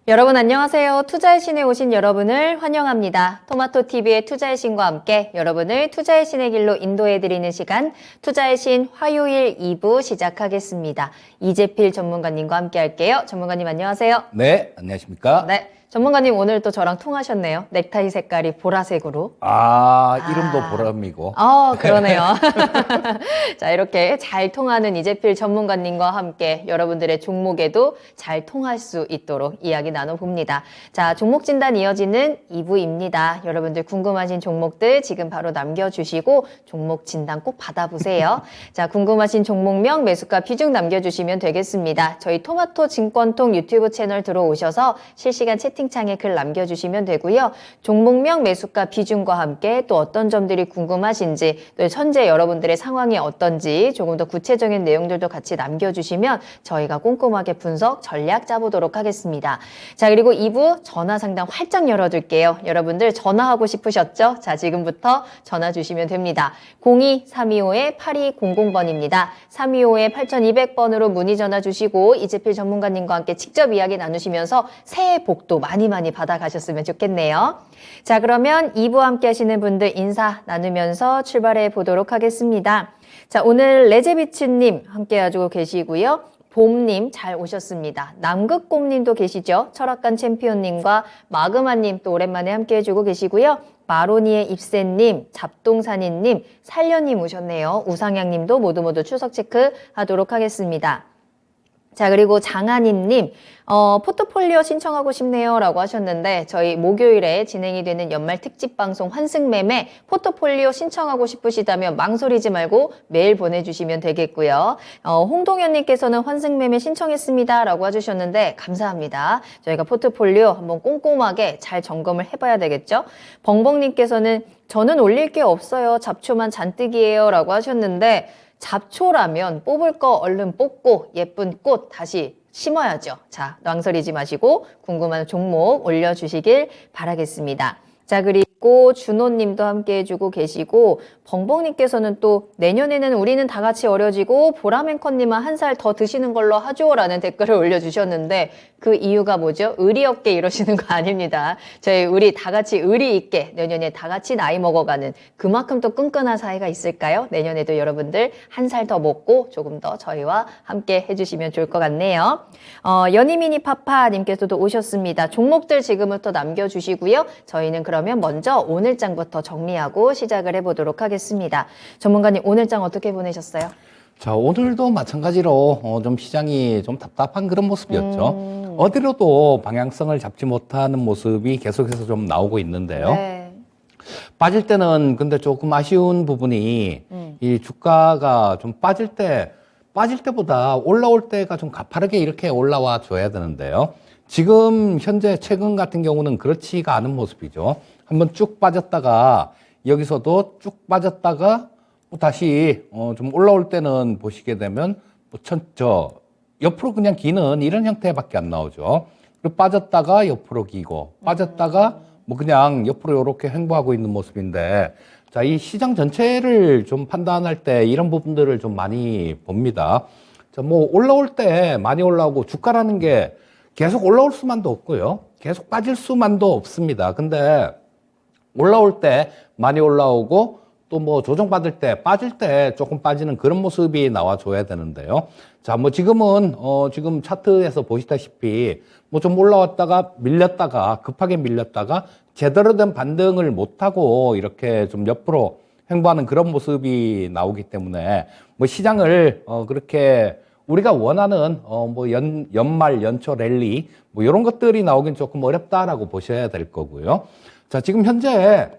여러분 안녕하세요. 투자의 신에 오신 여러분을 환영합니다. 토마토TV의 투자의 신과 함께 여러분을 투자의 신의 길로 인도해드리는 시간 투자의 신 화요일 2부 시작하겠습니다. 이재필 전문가님과 함께 할게요. 전문가님 안녕하세요. 네, 안녕하십니까? 네. 전문가님 오늘 또 저랑 통하셨네요. 넥타이 색깔이 보라색으로. 이름도 보람이고. 그러네요. 자, 이렇게 잘 통하는 이재필 전문가님과 함께 여러분들의 종목에도 잘 통할 수 있도록 이야기 나눠봅니다. 자, 종목 진단 이어지는 2부입니다. 여러분들 궁금하신 종목들 지금 바로 남겨주시고 종목 진단 꼭 받아보세요. 자, 궁금하신 종목명, 매수가 비중 남겨주시면 되겠습니다. 저희 토마토 증권통 유튜브 채널 들어오셔서 실시간 채팅창에 글 남겨주시면 되고요. 종목명, 매수가 비중과 함께 또 어떤 점들이 궁금하신지 또 현재 여러분들의 상황이 어떤지 조금 더 구체적인 내용들도 같이 남겨주시면 저희가 꼼꼼하게 분석, 전략 짜보도록 하겠습니다. 자, 그리고 2부 전화 상담 활짝 열어둘게요. 여러분들 전화하고 싶으셨죠? 자, 지금부터 전화 주시면 됩니다. 02-325-8200번입니다. 325-8200번으로 문의 전화 주시고 이재필 전문가님과 함께 직접 이야기 나누시면서 새해 복도 많이 받아가셨으면 좋겠네요. 자, 그러면 2부 함께 하시는 분들 인사 나누면서 출발해 보도록 하겠습니다. 자, 오늘 레제비츠님 함께 가지고 계시고요. 봄님 잘 오셨습니다. 남극곰님도 계시죠. 철학관 챔피언님과 마그마님 또 오랜만에 함께 해주고 계시고요. 마로니의 입새님, 잡동사니님, 살려님 오셨네요. 우상향님도 모두 출석 체크하도록 하겠습니다. 자, 그리고 장하님님, 포트폴리오 신청하고 싶네요 라고 하셨는데 저희 목요일에 진행이 되는 연말 특집 방송 환승매매 포트폴리오 신청하고 싶으시다면 망설이지 말고 메일 보내주시면 되겠고요. 홍동현님께서는 환승매매 신청했습니다 라고 해주셨는데 감사합니다. 저희가 포트폴리오 한번 꼼꼼하게 잘 점검을 해봐야 되겠죠. 벙벙님께서는 저는 올릴 게 없어요. 잡초만 잔뜩이에요 라고 하셨는데 잡초라면 뽑을 거 얼른 뽑고 예쁜 꽃 다시 심어야죠. 자, 망설이지 마시고 궁금한 종목 올려주시길 바라겠습니다. 자, 그리고 준호님도 함께 해주고 계시고 벙벙님께서는 또 내년에는 우리는 다 같이 어려지고 보라맨커님은 한 살 더 드시는 걸로 하죠 라는 댓글을 올려주셨는데 그 이유가 뭐죠? 의리 없게 이러시는 거 아닙니다. 우리 다 같이 의리 있게 내년에 다 같이 나이 먹어가는 그만큼 또 끈끈한 사이가 있을까요? 내년에도 여러분들 한 살 더 먹고 조금 더 저희와 함께 해주시면 좋을 것 같네요. 연희미니 파파님께서도 오셨습니다. 종목들 지금부터 남겨주시고요. 저희는 그러면 먼저 오늘장부터 정리하고 시작을 해보도록 하겠습니다. 전문가님 오늘장 어떻게 보내셨어요? 자, 오늘도 마찬가지로 좀 시장이 좀 답답한 그런 모습이었죠. 어디로도 방향성을 잡지 못하는 모습이 계속해서 좀 나오고 있는데요. 네. 빠질 때는 근데 조금 아쉬운 부분이 이 주가가 좀 빠질 때보다 올라올 때가 좀 가파르게 이렇게 올라와 줘야 되는데요. 지금 현재 최근 같은 경우는 그렇지가 않은 모습이죠. 한번 쭉 빠졌다가 여기서도 쭉 빠졌다가 다시 좀 올라올 때는 보시게 되면 옆으로 그냥 기는 이런 형태밖에 안 나오죠. 그리고 빠졌다가 옆으로 기고 빠졌다가 뭐 그냥 옆으로 이렇게 횡보하고 있는 모습인데 자, 이 시장 전체를 좀 판단할 때 이런 부분들을 좀 많이 봅니다. 자, 뭐 올라올 때 많이 올라오고 주가라는 게 계속 올라올 수만도 없고요. 계속 빠질 수만도 없습니다. 근데 올라올 때 많이 올라오고 또 뭐 조정받을 때 빠질 때 조금 빠지는 그런 모습이 나와줘야 되는데요. 자, 뭐 지금은 지금 차트에서 보시다시피 뭐 좀 올라왔다가 밀렸다가 급하게 밀렸다가 제대로 된 반등을 못하고 이렇게 좀 옆으로 횡보하는 그런 모습이 나오기 때문에 뭐 시장을 그렇게 우리가 원하는 뭐 연말 연초 랠리 뭐 이런 것들이 나오긴 조금 어렵다라고 보셔야 될 거고요. 자, 지금 현재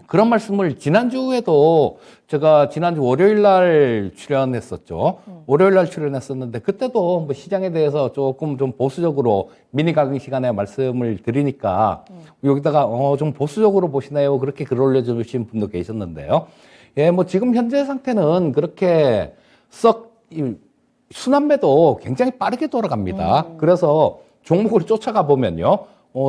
그런 말씀을 지난주에도 제가 지난주 월요일 날 출연했었죠. 월요일 날 출연했었는데 그때도 뭐 시장에 대해서 조금 좀 보수적으로 미니 강의 시간에 말씀을 드리니까 여기다가 좀 보수적으로 보시나요? 그렇게 글 올려주신 분도 계셨는데요. 예, 뭐 지금 현재 상태는 그렇게 순환매도 굉장히 빠르게 돌아갑니다. 그래서 종목을 쫓아가 보면요.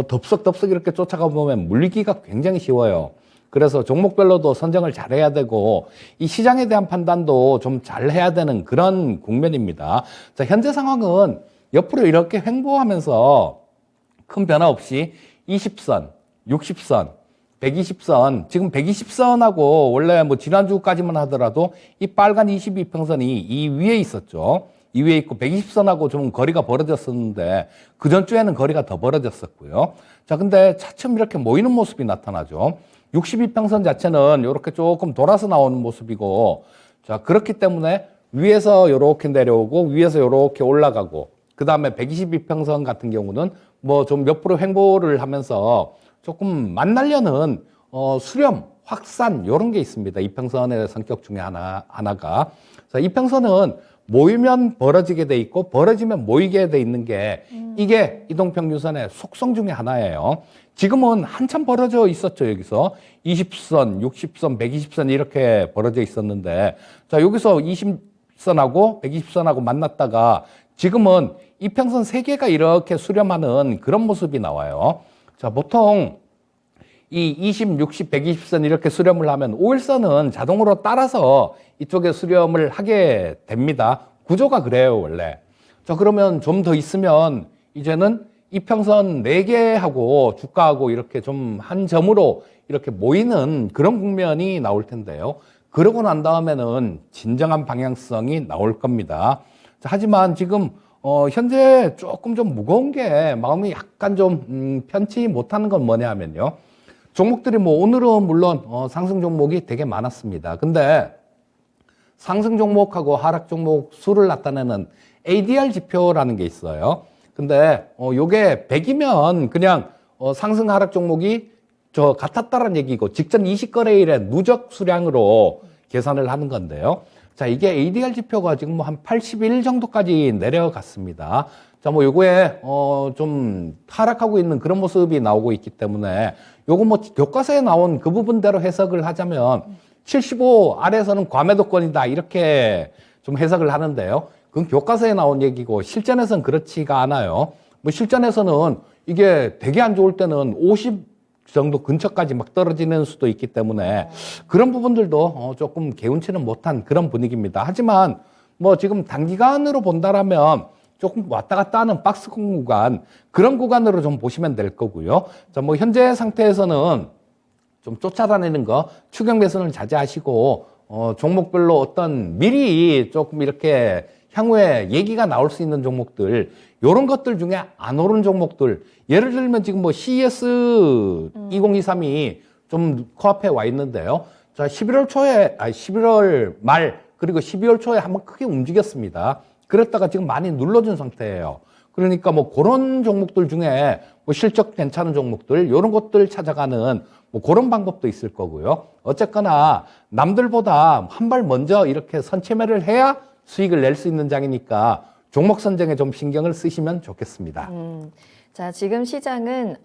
덥석덥석 이렇게 쫓아가 보면 물리기가 굉장히 쉬워요. 그래서 종목별로도 선정을 잘해야 되고 이 시장에 대한 판단도 좀 잘해야 되는 그런 국면입니다. 자, 현재 상황은 옆으로 이렇게 횡보하면서 큰 변화 없이 20선, 60선, 120선, 지금 120선하고 원래 뭐 지난주까지만 하더라도 이 빨간 22평선이 이 위에 있었죠. 이 위에 있고 120선하고 좀 거리가 벌어졌었는데 그 전주에는 거리가 더 벌어졌었고요. 자, 근데 차츰 이렇게 모이는 모습이 나타나죠. 62평선 자체는 이렇게 조금 돌아서 나오는 모습이고, 자, 그렇기 때문에 위에서 이렇게 내려오고 위에서 이렇게 올라가고, 그 다음에 122평선 같은 경우는 뭐 좀 몇 프로 횡보를 하면서 조금 만나려는 수렴, 확산 이런 게 있습니다. 이평선의 성격 중에 하나가. 자, 이평선은 모이면 벌어지게 돼 있고 벌어지면 모이게 돼 있는 게 이게 이동평균선의 속성 중에 하나예요. 지금은 한참 벌어져 있었죠. 여기서 20선, 60선, 120선 이렇게 벌어져 있었는데, 자, 여기서 20선하고 120선하고 만났다가 지금은 이평선 3개가 이렇게 수렴하는 그런 모습이 나와요. 자, 보통 이 20, 60, 120선 이렇게 수렴을 하면 5일선은 자동으로 따라서 이쪽에 수렴을 하게 됩니다. 구조가 그래요, 원래. 자, 그러면 좀 더 있으면 이제는 이평선 4개하고 주가하고 이렇게 좀 한 점으로 이렇게 모이는 그런 국면이 나올 텐데요. 그러고 난 다음에는 진정한 방향성이 나올 겁니다. 자, 하지만 지금 현재 조금 좀 무거운 게 마음이 약간 좀 편치 못하는 건 뭐냐 하면요. 종목들이 뭐 오늘은 물론 상승 종목이 되게 많았습니다. 근데 상승 종목하고 하락 종목 수를 나타내는 ADR 지표라는 게 있어요. 근데 요게 100이면 그냥 상승 하락 종목이 같았다는 얘기고 직전 20거래일의 누적 수량으로 계산을 하는 건데요. 자, 이게 ADR 지표가 지금 뭐 한 81 정도까지 내려갔습니다. 자, 뭐 요거에 좀 하락하고 있는 그런 모습이 나오고 있기 때문에 요거 뭐 교과서에 나온 그 부분대로 해석을 하자면 75 아래에서는 과매도권이다 이렇게 좀 해석을 하는데요. 그건 교과서에 나온 얘기고 실전에서는 그렇지가 않아요. 뭐 실전에서는 이게 되게 안 좋을 때는 50 정도 근처까지 막 떨어지는 수도 있기 때문에 그런 부분들도 조금 개운치는 못한 그런 분위기입니다. 하지만 뭐 지금 단기간으로 본다라면 조금 왔다 갔다 하는 박스권 구간, 그런 구간으로 좀 보시면 될 거고요. 자, 뭐 현재 상태에서는 좀 쫓아다니는 거, 추격 매수는 자제하시고, 종목별로 어떤 미리 조금 이렇게 향후에 얘기가 나올 수 있는 종목들, 요런 것들 중에 안 오른 종목들, 예를 들면 지금 뭐 CES 2023이 좀 코앞에 와 있는데요. 자, 11월 말, 그리고 12월 초에 한번 크게 움직였습니다. 그랬다가 지금 많이 눌러준 상태예요. 그러니까 뭐 그런 종목들 중에 뭐 실적 괜찮은 종목들, 요런 것들 찾아가는 뭐 그런 방법도 있을 거고요. 어쨌거나 남들보다 한 발 먼저 이렇게 선체매를 해야 수익을 낼 수 있는 장이니까 종목 선정에 좀 신경을 쓰시면 좋겠습니다. 자, 지금 시장은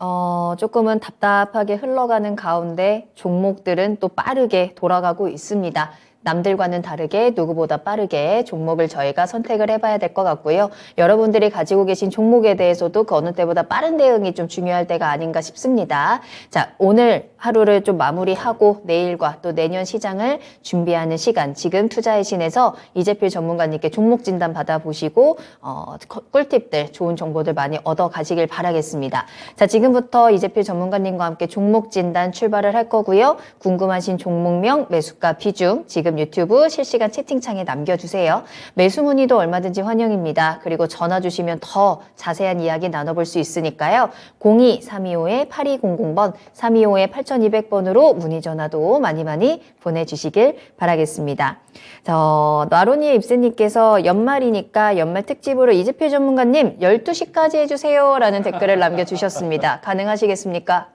조금은 답답하게 흘러가는 가운데 종목들은 또 빠르게 돌아가고 있습니다. 남들과는 다르게 누구보다 빠르게 종목을 저희가 선택을 해봐야 될 것 같고요. 여러분들이 가지고 계신 종목에 대해서도 그 어느 때보다 빠른 대응이 좀 중요할 때가 아닌가 싶습니다. 자, 오늘 하루를 좀 마무리하고 내일과 또 내년 시장을 준비하는 시간, 지금 투자의 신에서 이재필 전문가님께 종목 진단 받아보시고 꿀팁들, 좋은 정보들 많이 얻어 가시길 바라겠습니다. 자, 지금부터 이재필 전문가님과 함께 종목 진단 출발을 할 거고요. 궁금하신 종목명, 매수가 비중, 지금 유튜브 실시간 채팅창에 남겨주세요. 매수 문의도 얼마든지 환영입니다. 그리고 전화 주시면 더 자세한 이야기 나눠볼 수 있으니까요. 02-325-8200번, 325-8200번으로 문의 전화도 많이 보내주시길 바라겠습니다. 나로니의 입세님께서 연말이니까 연말 특집으로 이재필 전문가님 12시까지 해주세요 라는 댓글을 남겨주셨습니다. 가능하시겠습니까?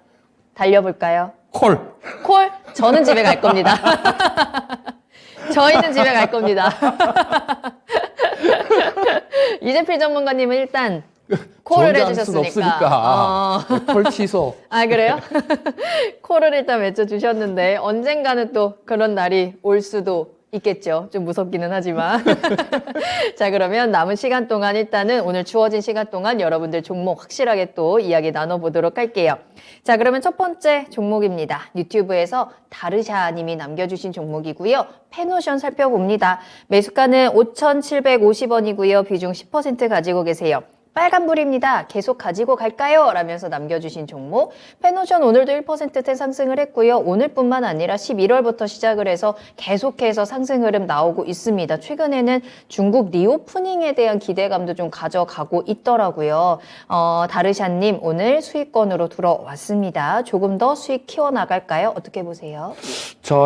달려볼까요? 콜! 콜? 저는 집에 갈 겁니다. 저희는 집에 갈 겁니다. 이재필 전문가님은 일단 콜을 해주셨으니까. 콜 취소. 아, 그래요? 콜을 일단 외쳐주셨는데 언젠가는 또 그런 날이 올 수도 있겠죠. 좀 무섭기는 하지만. 자, 그러면 남은 시간 동안 일단은 오늘 주어진 시간 동안 여러분들 종목 확실하게 또 이야기 나눠보도록 할게요. 자, 그러면 첫 번째 종목입니다. 유튜브에서 다르샤님이 남겨주신 종목이고요. 페노션 살펴봅니다. 매수가는 5,750원이고요. 비중 10% 가지고 계세요. 빨간불입니다. 계속 가지고 갈까요? 라면서 남겨주신 종목. 페노션 오늘도 1%대 상승을 했고요. 오늘뿐만 아니라 11월부터 시작을 해서 계속해서 상승 흐름 나오고 있습니다. 최근에는 중국 리오프닝에 대한 기대감도 좀 가져가고 있더라고요. 다르샤님 오늘 수익권으로 들어왔습니다. 조금 더 수익 키워나갈까요? 어떻게 보세요?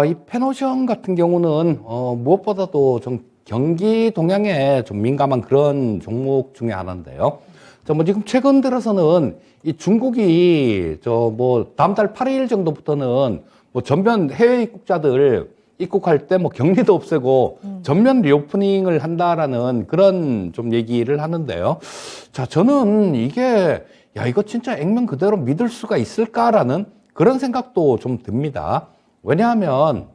이 페노션 같은 경우는 무엇보다도 좀 경기 동향에 좀 민감한 그런 종목 중에 하나인데요. 지금 최근 들어서는 이 중국이 다음 달 8일 정도부터는 전면 해외 입국자들 입국할 때 격리도 없애고 전면 리오프닝을 한다라는 그런 좀 얘기를 하는데요. 저는 이거 진짜 액면 그대로 믿을 수가 있을까라는 그런 생각도 좀 듭니다. 왜냐하면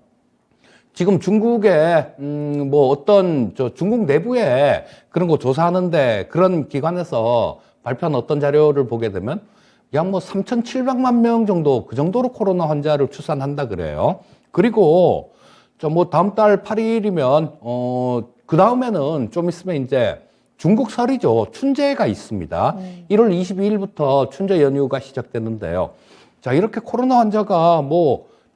지금 중국에 중국 내부에 그런 거 조사하는데 그런 기관에서 발표한 어떤 자료를 보게 되면 약 3,700만 명 정도 그 정도로 코로나 환자를 추산한다 그래요. 그리고 다음 달 8일이면 그 다음에는 좀 있으면 이제 중국 설이죠. 춘제가 있습니다. 1월 22일부터 춘제 연휴가 시작되는데요. 이렇게 코로나 환자가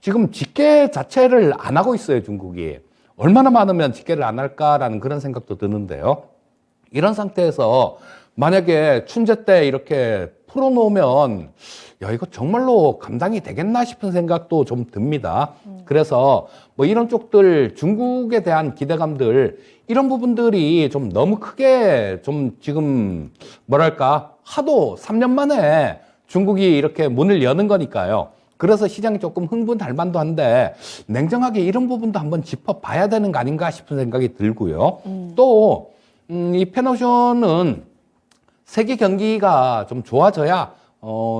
지금 집계 자체를 안 하고 있어요, 중국이. 얼마나 많으면 집계를 안 할까라는 그런 생각도 드는데요. 이런 상태에서 만약에 춘제 때 이렇게 풀어놓으면 이거 정말로 감당이 되겠나 싶은 생각도 좀 듭니다. 그래서 이런 쪽들 중국에 대한 기대감들 이런 부분들이 좀 너무 크게 좀 지금 하도 3년 만에 중국이 이렇게 문을 여는 거니까요. 그래서 시장이 조금 흥분할 만도 한데 냉정하게 이런 부분도 한번 짚어봐야 되는 거 아닌가 싶은 생각이 들고요. 또 이 페노션은 세계 경기가 좀 좋아져야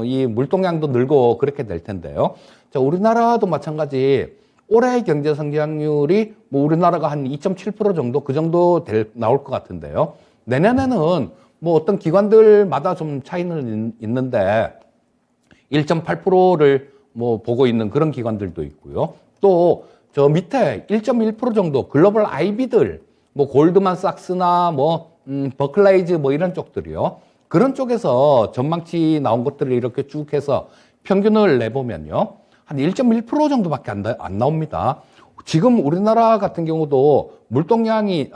이 물동량도 늘고 그렇게 될 텐데요. 우리나라도 마찬가지 올해 경제 성장률이 우리나라가 한 2.7% 정도 그 정도 나올 것 같은데요. 내년에는 어떤 기관들마다 좀 차이는 있는데 1.8%를 보고 있는 그런 기관들도 있고요. 또 저 밑에 1.1% 정도 글로벌 IB들 골드만삭스나 버클레이즈 이런 쪽들이요. 그런 쪽에서 전망치 나온 것들을 이렇게 쭉 해서 평균을 내보면요. 한 1.1% 정도밖에 안 나옵니다. 지금 우리나라 같은 경우도 물동량이,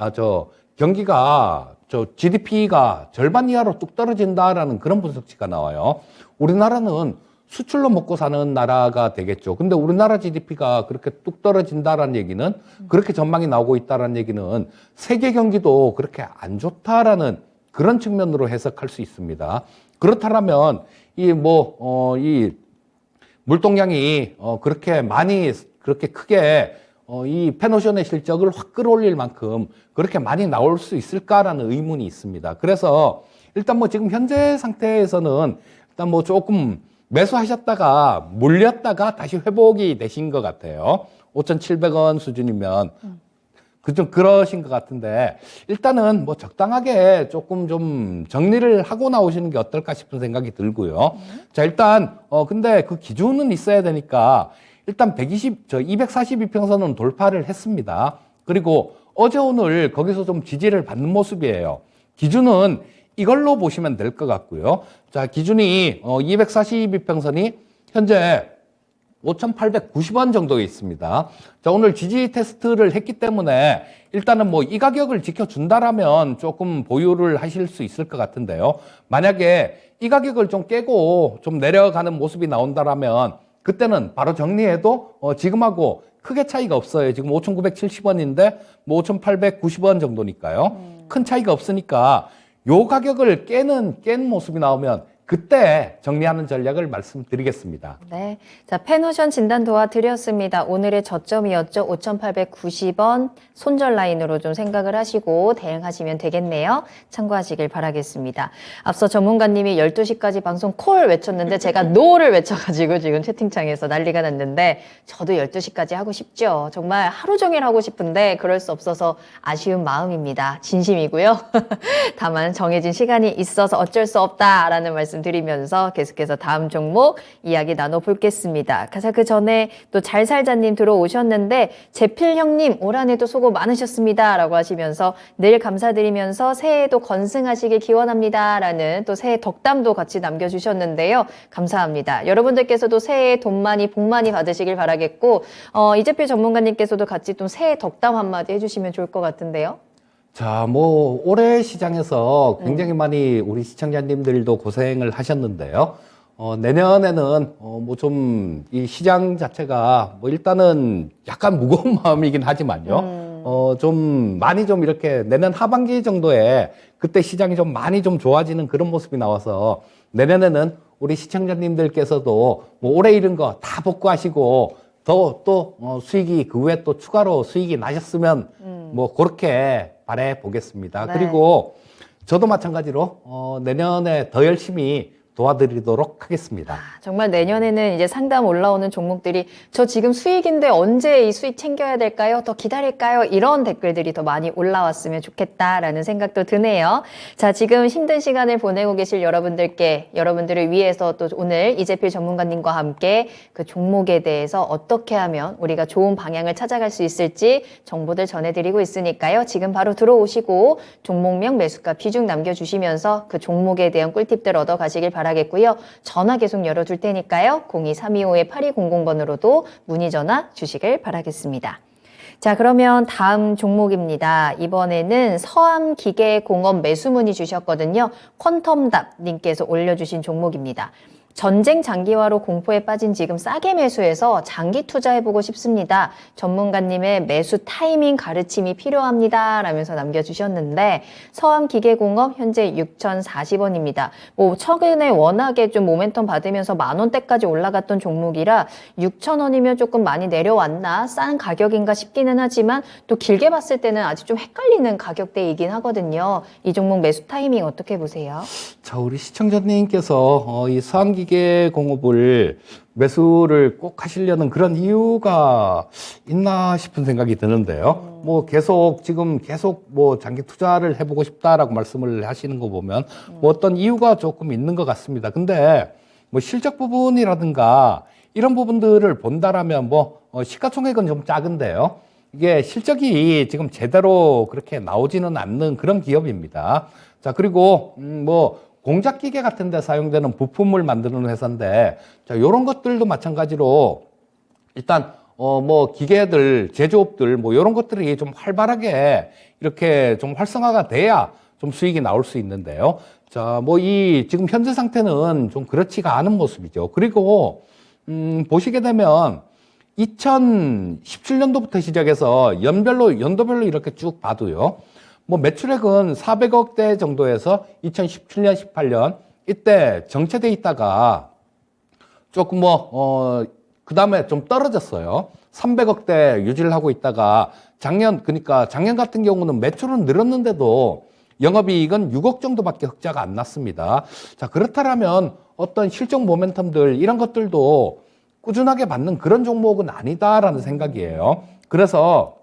경기가, GDP가 절반 이하로 뚝 떨어진다라는 그런 분석치가 나와요. 우리나라는 수출로 먹고 사는 나라가 되겠죠. 근데 우리나라 GDP가 그렇게 뚝 떨어진다라는 얘기는, 그렇게 전망이 나오고 있다라는 얘기는 세계 경기도 그렇게 안 좋다라는 그런 측면으로 해석할 수 있습니다. 그렇다면 이 물동량이 그렇게 크게 이 페노션의 실적을 확 끌어올릴 만큼 그렇게 많이 나올 수 있을까라는 의문이 있습니다. 그래서 일단 지금 현재 상태에서는 일단 조금 매수하셨다가 물렸다가 다시 회복이 되신 것 같아요. 5,700원 수준이면 좀 그러신 것 같은데 일단은 적당하게 조금 좀 정리를 하고 나오시는 게 어떨까 싶은 생각이 들고요. 일단 근데 그 기준은 있어야 되니까 일단 242평선은 돌파를 했습니다. 그리고 어제 오늘 거기서 좀 지지를 받는 모습이에요. 기준은 이걸로 보시면 될 것 같고요. 기준이 242평선이 현재 5,890원 정도에 있습니다. 오늘 지지 테스트를 했기 때문에 일단은 이 가격을 지켜준다라면 조금 보유를 하실 수 있을 것 같은데요. 만약에 이 가격을 좀 깨고 좀 내려가는 모습이 나온다라면 그때는 바로 정리해도 지금하고 크게 차이가 없어요. 지금 5,970원인데 5,890원 정도니까요. 큰 차이가 없으니까 요 가격을 깬 모습이 나오면 그때 정리하는 전략을 말씀드리겠습니다. 네. 자, 페노션 진단 도와드렸습니다. 오늘의 저점이었죠. 5,890원 손절 라인으로 좀 생각을 하시고 대응하시면 되겠네요. 참고하시길 바라겠습니다. 앞서 전문가님이 12시까지 방송 콜 외쳤는데 제가 노를 외쳐가지고 지금 채팅창에서 난리가 났는데 저도 12시까지 하고 싶죠. 정말 하루 종일 하고 싶은데 그럴 수 없어서 아쉬운 마음입니다. 진심이고요. 다만 정해진 시간이 있어서 어쩔 수 없다라는 말씀 말씀드리면서 계속해서 다음 종목 이야기 나눠볼겠습니다. 가사 그 전에 또 잘살자님 들어오셨는데 재필 형님 올 한해도 수고 많으셨습니다 라고 하시면서 늘 감사드리면서 새해에도 건승하시길 기원합니다 라는 또 새해 덕담도 같이 남겨주셨는데요. 감사합니다. 여러분들께서도 새해에 돈 많이 복 많이 받으시길 바라겠고 이재필 전문가님께서도 같이 좀 새해 덕담 한마디 해주시면 좋을 것 같은데요. 자, 뭐 올해 시장에서 굉장히 많이 우리 시청자님들도 고생을 하셨는데요. 내년에는 뭐 좀 이 시장 자체가 뭐 일단은 약간 무거운 마음이긴 하지만요. 좀 많이 좀 이렇게 내년 하반기 정도에 그때 시장이 좀 많이 좀 좋아지는 그런 모습이 나와서 내년에는 우리 시청자님들께서도 뭐 올해 잃은 거 다 복구하시고 또 수익이 그 후에 또 추가로 수익이 나셨으면 뭐 그렇게 바래 보겠습니다. 네. 그리고 저도 마찬가지로 내년에 더 열심히 도와드리도록 하겠습니다. 정말 내년에는 이제 상담 올라오는 종목들이 저 지금 수익인데 언제 이 수익 챙겨야 될까요? 더 기다릴까요? 이런 댓글들이 더 많이 올라왔으면 좋겠다라는 생각도 드네요. 자, 지금 힘든 시간을 보내고 계실 여러분들을 위해서 또 오늘 이재필 전문가님과 함께 그 종목에 대해서 어떻게 하면 우리가 좋은 방향을 찾아갈 수 있을지 정보들 전해드리고 있으니까요. 지금 바로 들어오시고 종목명 매수가 비중 남겨주시면서 그 종목에 대한 꿀팁들 얻어가시길 바라겠고요. 전화 계속 열어둘 테니까요. 02325-8200번으로도 문의 전화 주시길 바라겠습니다. 자, 그러면 다음 종목입니다. 이번에는 서암기계공업 매수 문의 주셨거든요. 퀀텀답 님께서 올려주신 종목입니다. 전쟁 장기화로 공포에 빠진 지금 싸게 매수해서 장기 투자해보고 싶습니다. 전문가님의 매수 타이밍 가르침이 필요합니다. 라면서 남겨주셨는데 서암기계공업 현재 6,040원입니다. 뭐 최근에 워낙에 좀 모멘텀 받으면서 만원대까지 올라갔던 종목이라 6,000원이면 조금 많이 내려왔나 싼 가격인가 싶기는 하지만 또 길게 봤을 때는 아직 좀 헷갈리는 가격대이긴 하거든요. 이 종목 매수 타이밍 어떻게 보세요? 자, 우리 시청자님께서 이 서암기계공업을 매수를 꼭 하시려는 그런 이유가 있나 싶은 생각이 드는데요. 뭐 계속 뭐 장기 투자를 해보고 싶다라고 말씀을 하시는 거 보면 뭐 어떤 이유가 조금 있는 것 같습니다. 근데 뭐 실적 부분이라든가 이런 부분들을 본다라면 뭐 시가총액은 좀 작은데요. 이게 실적이 지금 제대로 그렇게 나오지는 않는 그런 기업입니다. 자, 그리고 뭐 공작기계 같은 데 사용되는 부품을 만드는 회사인데, 자, 요런 것들도 마찬가지로 일단 뭐 기계들, 제조업들 뭐 요런 것들이 좀 활발하게 이렇게 좀 활성화가 돼야 좀 수익이 나올 수 있는데요. 자, 뭐 이 지금 현재 상태는 좀 그렇지가 않은 모습이죠. 그리고 보시게 되면 2017년도부터 시작해서 연도별로 이렇게 쭉 봐도요. 뭐 매출액은 400억대 정도에서 2017년, 18년 이때 정체돼 있다가 조금 그 다음에 좀 떨어졌어요. 300억대 유지를 하고 있다가 그러니까 작년 같은 경우는 매출은 늘었는데도 영업이익은 6억 정도밖에 흑자가 안 났습니다. 자, 그렇다면 어떤 실적 모멘텀들 이런 것들도 꾸준하게 받는 그런 종목은 아니다라는 생각이에요. 그래서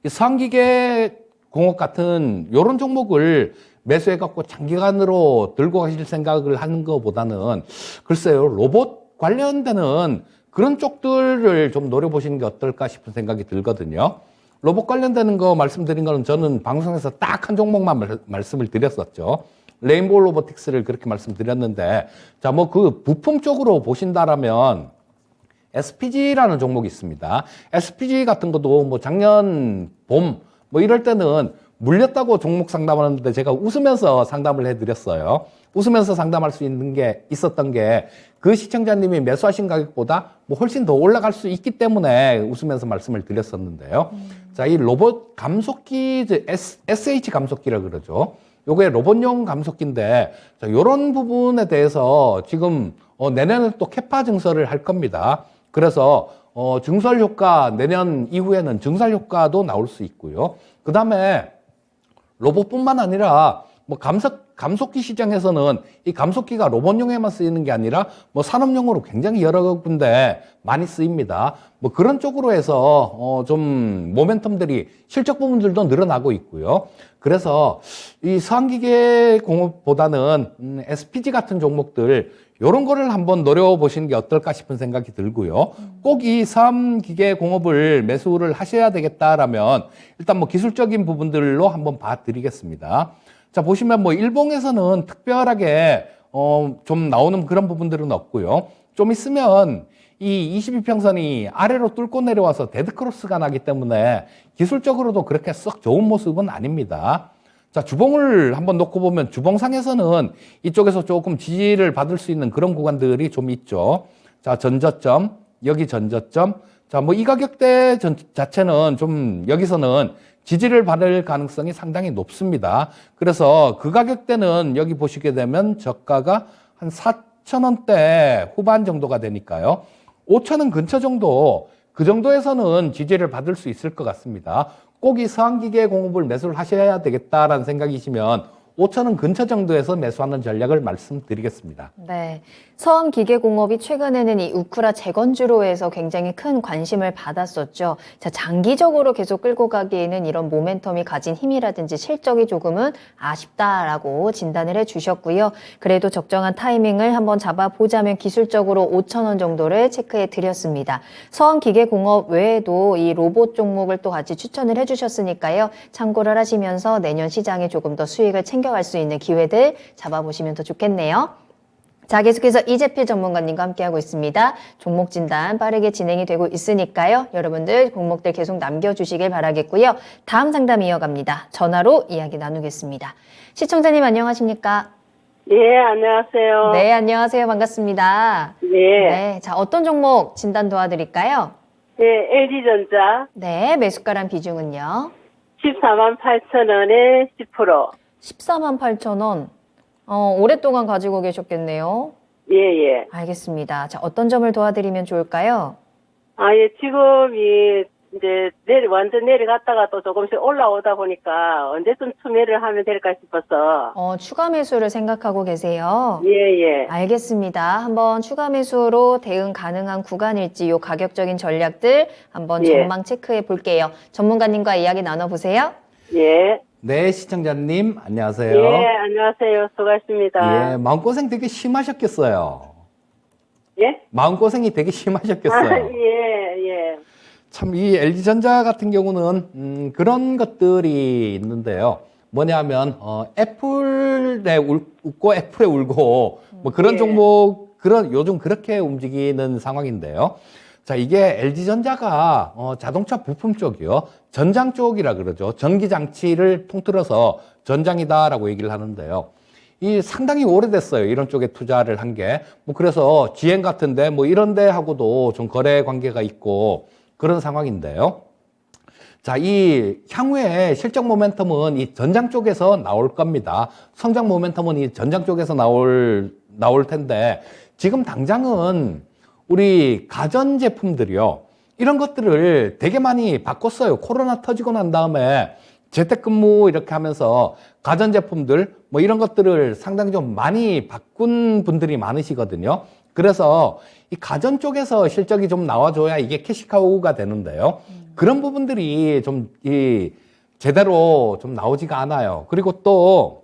이 서암기계공업 같은 이런 종목을 매수해갖고 장기간으로 들고 가실 생각을 하는 것보다는 글쎄요, 로봇 관련되는 그런 쪽들을 좀 노려보시는 게 어떨까 싶은 생각이 들거든요. 로봇 관련되는 거 말씀드린 거는 저는 방송에서 딱 한 종목만 말씀을 드렸었죠. 레인보우 로보틱스를 그렇게 말씀드렸는데, 자, 뭐 그 부품 쪽으로 보신다라면 SPG라는 종목이 있습니다. SPG 같은 것도 뭐 작년 봄 뭐 이럴 때는 물렸다고 종목 상담하는데 제가 웃으면서 상담을 해드렸어요. 웃으면서 상담할 수 있는 게 있었던 게 그 시청자님이 매수하신 가격보다 뭐 훨씬 더 올라갈 수 있기 때문에 웃으면서 말씀을 드렸었는데요. 자, 이 로봇 감속기, SH 감속기라 그러죠. 요게 로봇용 감속기인데, 자, 요런 부분에 대해서 지금 내년에 또 캐파 증설을 할 겁니다. 그래서 증설 효과, 내년 이후에는 증설 효과도 나올 수 있고요. 그 다음에 로봇뿐만 아니라 뭐 감속기 시장에서는 이 감속기가 로봇용에만 쓰이는 게 아니라 뭐 산업용으로 굉장히 여러 군데 많이 쓰입니다. 뭐 그런 쪽으로 해서 좀 모멘텀들이 실적 부분들도 늘어나고 있고요. 그래서 이 서한기계공업보다는 SPG 같은 종목들 요런 거를 한번 노려보시는 게 어떨까 싶은 생각이 들고요. 꼭 이 서한기계공업을 매수를 하셔야 되겠다라면 일단 뭐 기술적인 부분들로 한번 봐드리겠습니다. 자, 보시면 뭐 일봉에서는 특별하게 좀 나오는 그런 부분들은 없고요. 좀 있으면 이 22평선이 아래로 뚫고 내려와서 데드크로스가 나기 때문에 기술적으로도 그렇게 썩 좋은 모습은 아닙니다. 자, 주봉을 한번 놓고 보면 주봉상에서는 이쪽에서 조금 지지를 받을 수 있는 그런 구간들이 좀 있죠. 자, 전저점, 여기 전저점. 자, 뭐 이 가격대 자체는 좀 여기서는 지지를 받을 가능성이 상당히 높습니다. 그래서 그 가격대는 여기 보시게 되면 저가가 한 4,000원대 후반 정도가 되니까요. 5,000원 근처 정도, 그 정도에서는 지지를 받을 수 있을 것 같습니다. 꼭 이 서한기계공업을 매수를 하셔야 되겠다라는 생각이시면 5,000원 근처 정도에서 매수하는 전략을 말씀드리겠습니다. 네. 서한기계공업이 최근에는 이 우크라 재건주로 해서 굉장히 큰 관심을 받았었죠. 자, 장기적으로 계속 끌고 가기에는 이런 모멘텀이 가진 힘이라든지 실적이 조금은 아쉽다라고 진단을 해 주셨고요. 그래도 적정한 타이밍을 한번 잡아보자면 기술적으로 5,000원 정도를 체크해 드렸습니다. 서한기계공업 외에도 이 로봇 종목을 또 같이 추천을 해 주셨으니까요. 참고를 하시면서 내년 시장에 조금 더 수익을 챙겨갈 수 있는 기회들 잡아보시면 더 좋겠네요. 자, 계속해서 이재필 전문가님과 함께하고 있습니다. 종목 진단 빠르게 진행이 되고 있으니까요. 여러분들 종목들 계속 남겨주시길 바라겠고요. 다음 상담 이어갑니다. 전화로 이야기 나누겠습니다. 시청자님 안녕하십니까? 예, 안녕하세요. 네, 안녕하세요. 반갑습니다. 예. 네, 자, 어떤 종목 진단 도와드릴까요? 예, LG전자 네, 매수가란 비중은요? 14만 8천 원에 10%. 14만 8천 원. 오랫동안 가지고 계셨겠네요. 예, 예. 알겠습니다. 자, 어떤 점을 도와드리면 좋을까요? 아, 예, 지금 이제 완전 내려갔다가 또 조금씩 올라오다 보니까 언제쯤 투매를 하면 될까 싶어서. 추가 매수를 생각하고 계세요. 예, 예. 알겠습니다. 한번 추가 매수로 대응 가능한 구간일지 요 가격적인 전략들 한번 예. 전망 체크해 볼게요. 전문가님과 이야기 나눠보세요. 예. 네, 시청자님, 안녕하세요. 예, 안녕하세요. 수고하십니다. 예, 마음고생 되게 심하셨겠어요. 예? 마음고생이 되게 심하셨겠어요. 아, 예, 예. 참, 이 LG전자 같은 경우는, 그런 것들이 있는데요. 뭐냐면, 애플에 웃고 애플에 울고, 뭐 그런 예. 종목, 요즘 그렇게 움직이는 상황인데요. 자, 이게 LG전자가, 자동차 부품 쪽이요. 전장 쪽이라 그러죠. 전기장치를 통틀어서 전장이다라고 얘기를 하는데요. 이 상당히 오래됐어요. 이런 쪽에 투자를 한 게. 뭐 그래서 GM 같은데 뭐 이런 데하고도 좀 거래 관계가 있고 그런 상황인데요. 자, 이 향후에 실적 모멘텀은 이 전장 쪽에서 나올 겁니다. 성장 모멘텀은 이 전장 쪽에서 나올 텐데 지금 당장은 우리 가전 제품들이요. 이런 것들을 되게 많이 바꿨어요. 코로나 터지고 난 다음에 재택근무 이렇게 하면서 가전제품들 뭐 이런 것들을 상당히 좀 많이 바꾼 분들이 많으시거든요. 그래서 이 가전 쪽에서 실적이 좀 나와줘야 이게 캐시카우가 되는데요. 그런 부분들이 좀 제대로 좀 나오지가 않아요. 그리고 또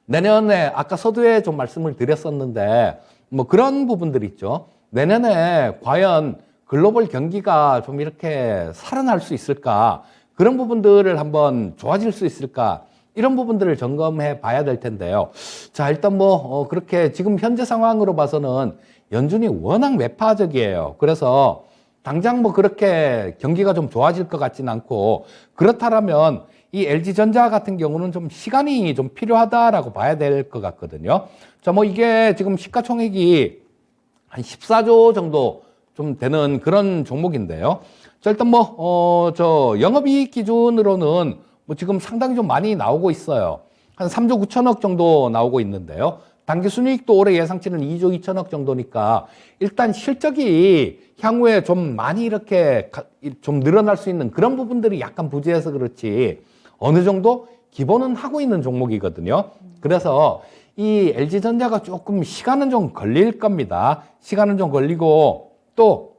내년에 아까 서두에 좀 말씀을 드렸었는데 뭐 그런 부분들 있죠. 내년에 과연 글로벌 경기가 좀 이렇게 살아날 수 있을까? 그런 부분들을 한번 좋아질 수 있을까? 이런 부분들을 점검해 봐야 될 텐데요. 자, 일단 그렇게 지금 현재 상황으로 봐서는 연준이 워낙 매파적이에요. 그래서 당장 그렇게 경기가 좀 좋아질 것 같지는 않고, 그렇다면 이 LG전자 같은 경우는 좀 시간이 좀 필요하다라고 봐야 될 것 같거든요. 자, 이게 지금 시가총액이 한 14조 정도 좀 되는 그런 종목인데요. 자, 일단 영업이익 기준으로는 지금 상당히 좀 많이 나오고 있어요. 한 3조 9천억 정도 나오고 있는데요. 당기 순이익도 올해 예상치는 2조 2천억 정도니까 일단 실적이 향후에 좀 많이 이렇게 좀 늘어날 수 있는 그런 부분들이 약간 부재해서 그렇지 어느 정도 기본은 하고 있는 종목이거든요. 그래서 이 LG전자가 조금 시간은 좀 걸릴 겁니다. 시간은 좀 걸리고 또